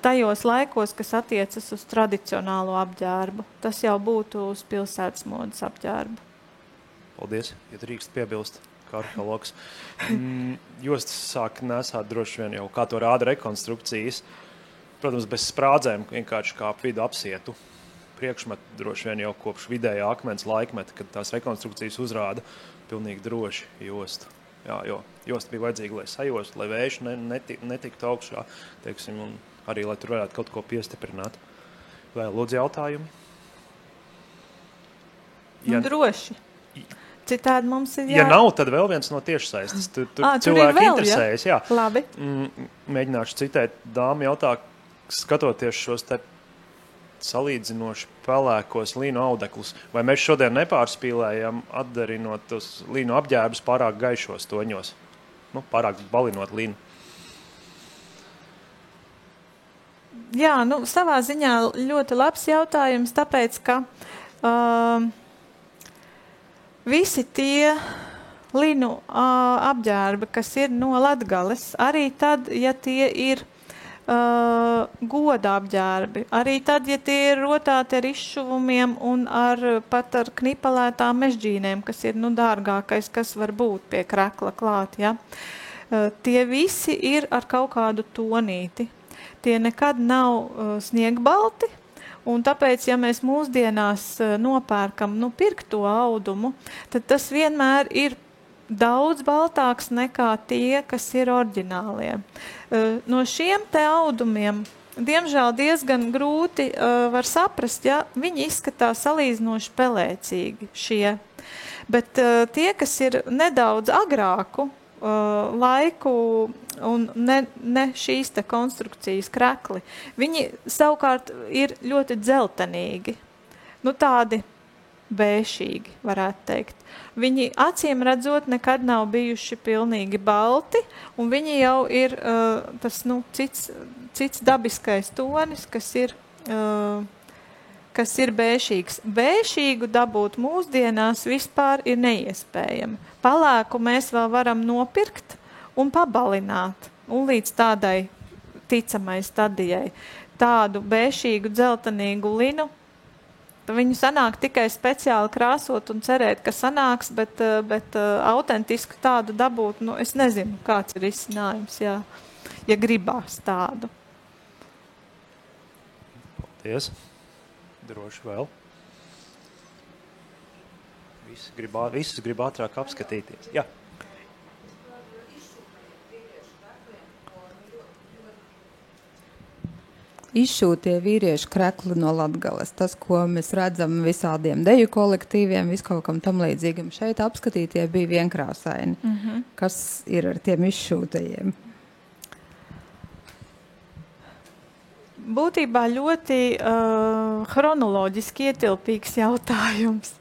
tajos laikos, kas attiecas uz tradicionālo apģērbu. Tas jau būtu uz pilsētas modas apģērbu. Paldies, ja drīkst piebilst, kā arheologs. Jostas sāk nesāt droši vien jau, kā to rāda rekonstrukcijas. Protams, bez sprādzēm, vienkārši kā ap vidu apsietu. Priekšmetu droši vien jau kopš vidējā akmens laikmeta, kad tās rekonstrukcijas uzrāda pilnīgi droši jostu. Jā, jo josta bija vajadzīga, lai sajostu, lai vējš netiktu augšā, teiksim, un arī, lai tur varētu kaut ko piestiprināt. Vēl lūdzu jautājumi? Droši. Citādi mums ir Ja nav, tad vēl viens no tiešsaistes. Tur cilvēki vēl, interesējas. Jā. Labi. Mēģināšu citēt. Dāma jautā, skatoties šos te salīdzinoši pelēkos līnu audeklus. Vai mēs šodien nepārspīlējam, atdarinot tos līnu apģērbus pārāk gaišos toņos? Pārāk balinot līnu. Jā, savā ziņā ļoti labs jautājums, tāpēc, ka visi tie līnu apģērbi, kas ir no Latgales, arī tad, ja tie ir goda apģērbi. Arī tad, ja tie ir rotāti ar izšuvumiem un pat ar knipelētām mežģīnēm, kas ir dārgākais, kas var būt pie krekla klāt. Ja? Tie visi ir ar kaut kādu tonīti. Tie nekad nav sniegbalti, un tāpēc, ja mēs mūsdienās nopērkam pirkto audumu, tad tas vienmēr ir daudz baltāks nekā tie, kas ir oriģinālie. No šiem te audumiem, diemžēl diezgan grūti var saprast, ja viņi izskatās salīdzinoši pelēcīgi šie. Bet tie, kas ir nedaudz agrāku laiku un ne šīs te konstrukcijas krekli, viņi savukārt ir ļoti dzeltenīgi. Tādi bēšīgi, varētu teikt. Viņi acīm redzot nekad nav bijuši pilnīgi balti, un viņi jau ir tas cits dabiskais tonis, kas ir bēšīgs. Bēšīgu dabūt mūsdienās vispār ir neiespējami. Palēku mēs vēl varam nopirkt un pabalināt, un līdz tādai ticamai stadijai. Tādu bēšīgu dzeltenīgu linu viņu sanāk tikai speciāli krāsot un cerēt, ka sanāks, bet autentisku tādu dabūt, es nezinu, kāds ir izcinājums, ja gribās tādu. Paldies. Droši vēl. Visus grib ātrāk apskatīties. Jā. Izšūtie vīriešu krekli no Latgales. Tas, ko mēs redzam visādiem deju kolektīviem, viskaut kam tam līdzīgam. Šeit apskatītie bija vienkrāsaini. Kas ir ar tiem izšūtajiem? būtībā ļoti chronoloģiski ietilpīgs jautājums.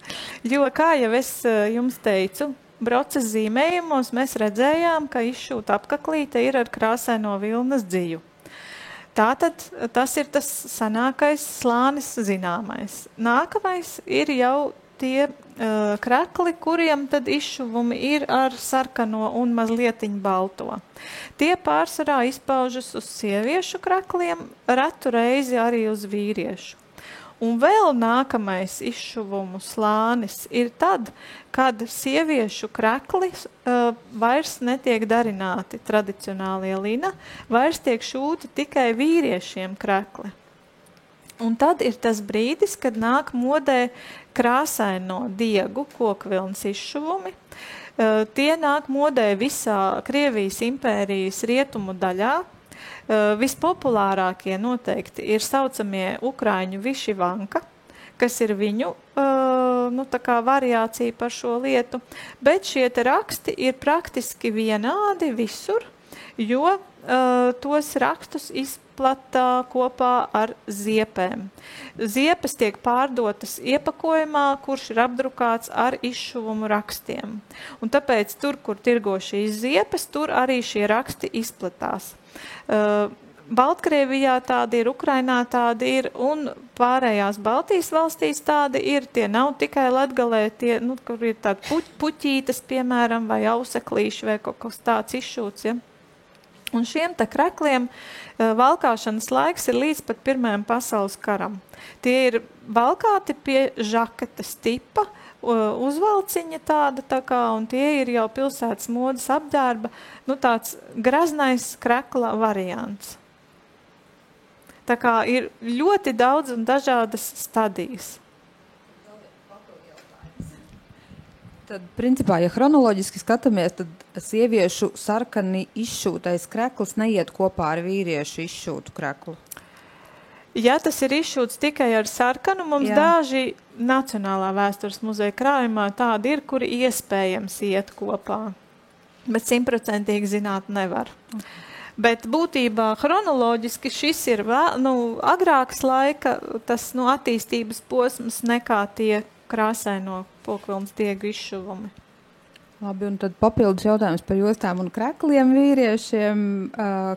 Jo, kā jau es jums teicu, broces zīmējumos mēs redzējām, ka izšūta apkaklīte ir ar krāsaino vilnas dziju. Tātad tas ir tas senākais slānis zināmais. Nākamais ir jau tie krekli, kuriem tad izšuvumi ir ar sarkano un mazlietiņ balto. Tie pārsvarā izpaužas uz sieviešu krekliem, retu reizi arī uz vīriešu. Un vēl nākamais izšuvumu slānis ir tad, kad sieviešu krekli vairs netiek darināti tradicionālie lina, vairs tiek šūti tikai vīriešiem krekli. Un tad ir tas brīdis, kad nāk modē krāsaino diegu kokvilnas izšuvumi. Tie nāk modē visā Krievijas impērijas rietumu daļā. Vispopulārākie noteikti ir saucamie ukraiņu višivanka, kas ir viņu tā kā variācija par šo lietu. Bet šie te raksti ir praktiski vienādi visur, jo tos rakstus izplatā kopā ar ziepēm. Ziepes tiek pārdotas iepakojumā, kurš ir apdrukāts ar izšuvumu rakstiem. Un tāpēc tur, kur tirgo šīs ziepes, tur arī šie raksti izplatās. Baltkrievijā tādi ir, Ukrainā tādi ir, un pārējās Baltijas valstīs tādi ir. Tie nav tikai Latgalē, tie, kur ir tādi puķītes, piemēram, vai auseklīši, vai kaut kas tāds izšūts, ja. Un šiem te krekliem valkāšanas laiks ir līdz pat Pirmajam pasaules karam. Tie ir valkāti pie žaketes tipa, uzvalciņa tāda tā kā, un tie ir jau pilsētas modas apģērba, tāds graznais krekla variants. Tā kā ir ļoti daudz un dažādas stadijas. Tad, principā, ja chronoloģiski skatāmies, tad sieviešu sarkani izšūtais krekls neiet kopā ar vīriešu izšūtu kreklu. Ja tas ir izšūts tikai ar sarkanu, mums daži Nacionālā vēstures muzeja krājumā tādi ir, kuri iespējams iet kopā. Bet 100% zināt nevar. Bet būtībā chronoloģiski šis ir agrāks laika tas attīstības posms nekā tie krāsaino kokvilnas diegu izšuvumi. Labi, un tad papildus jautājums par jostām un krekliem vīriešiem.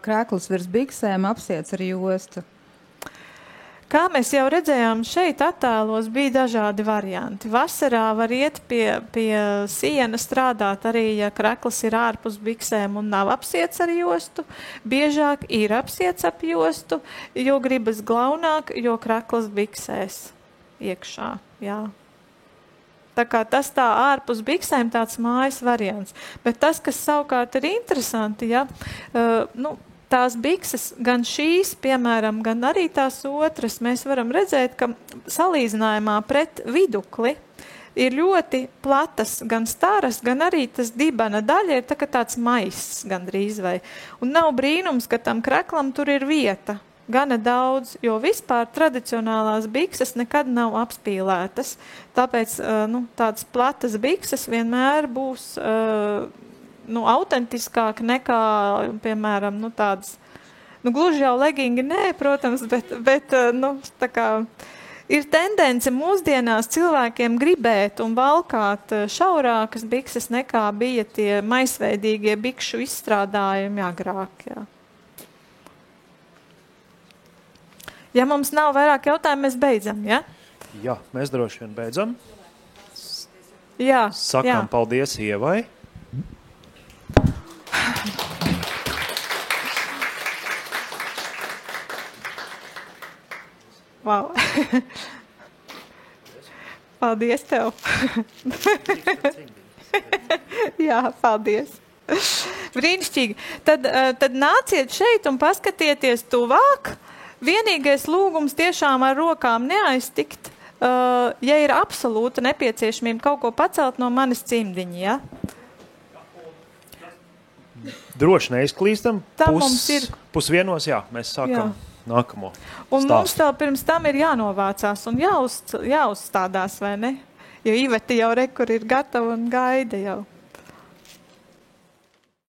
Krekls virs biksēm apsiets ar jostu. Kā mēs jau redzējām, šeit attēlos bija dažādi varianti. Vasarā var iet pie siena strādāt arī, ja krekls ir ārpus biksēm un nav apsiets ar jostu. Biežāk ir apsiets ap jostu, jo gribas glaunāk, jo krekls biksēs iekšā. Jā. Tā kā tas tā ārpus biksēm tāds mājas variants. Bet tas, kas savukārt ir interesanti, tās bikses, gan šīs, piemēram, gan arī tās otras, mēs varam redzēt, ka salīdzinājumā pret vidukli ir ļoti platas, gan staras, gan arī tas dibana daļa ir tāds maiss gandrīz vai. Un nav brīnums, ka tam kreklam tur ir vieta. Gana daudz, jo vispār tradicionālās bikses nekad nav apspīlētas. Tāpēc tādas platas bikses vienmēr būs autentiskāk nekā, piemēram, tādas, gluži jau legingi nē, protams, bet tā kā ir tendence mūsdienās cilvēkiem gribēt un valkāt šaurākas bikses nekā bija tie maisveidīgie bikšu izstrādājumi agrāk, jā. Ja mums nav vairāk jautājumu, mēs beidzam, ja? Jā, mēs droši vien beidzam. Jā. Sakām paldies Ievai. Wow. Paldies tev. Jā, paldies. Brīnišķīgi. Tad nāciet šeit un paskatieties tuvāk. Vienīgais lūgums tiešām ar rokām neaiztikt, ja ir absolūta nepieciešamība kaut ko pacelt no manis cimdiņa, ja? Droši neizklīstam. Mums ir. Pusvienos, jā, mēs sākam nākamo stāstu. Un mums vēl pirms tam ir jānovācās un jāuzstādās, vai ne? Jo Iveta jau kur ir gatava un gaida jau.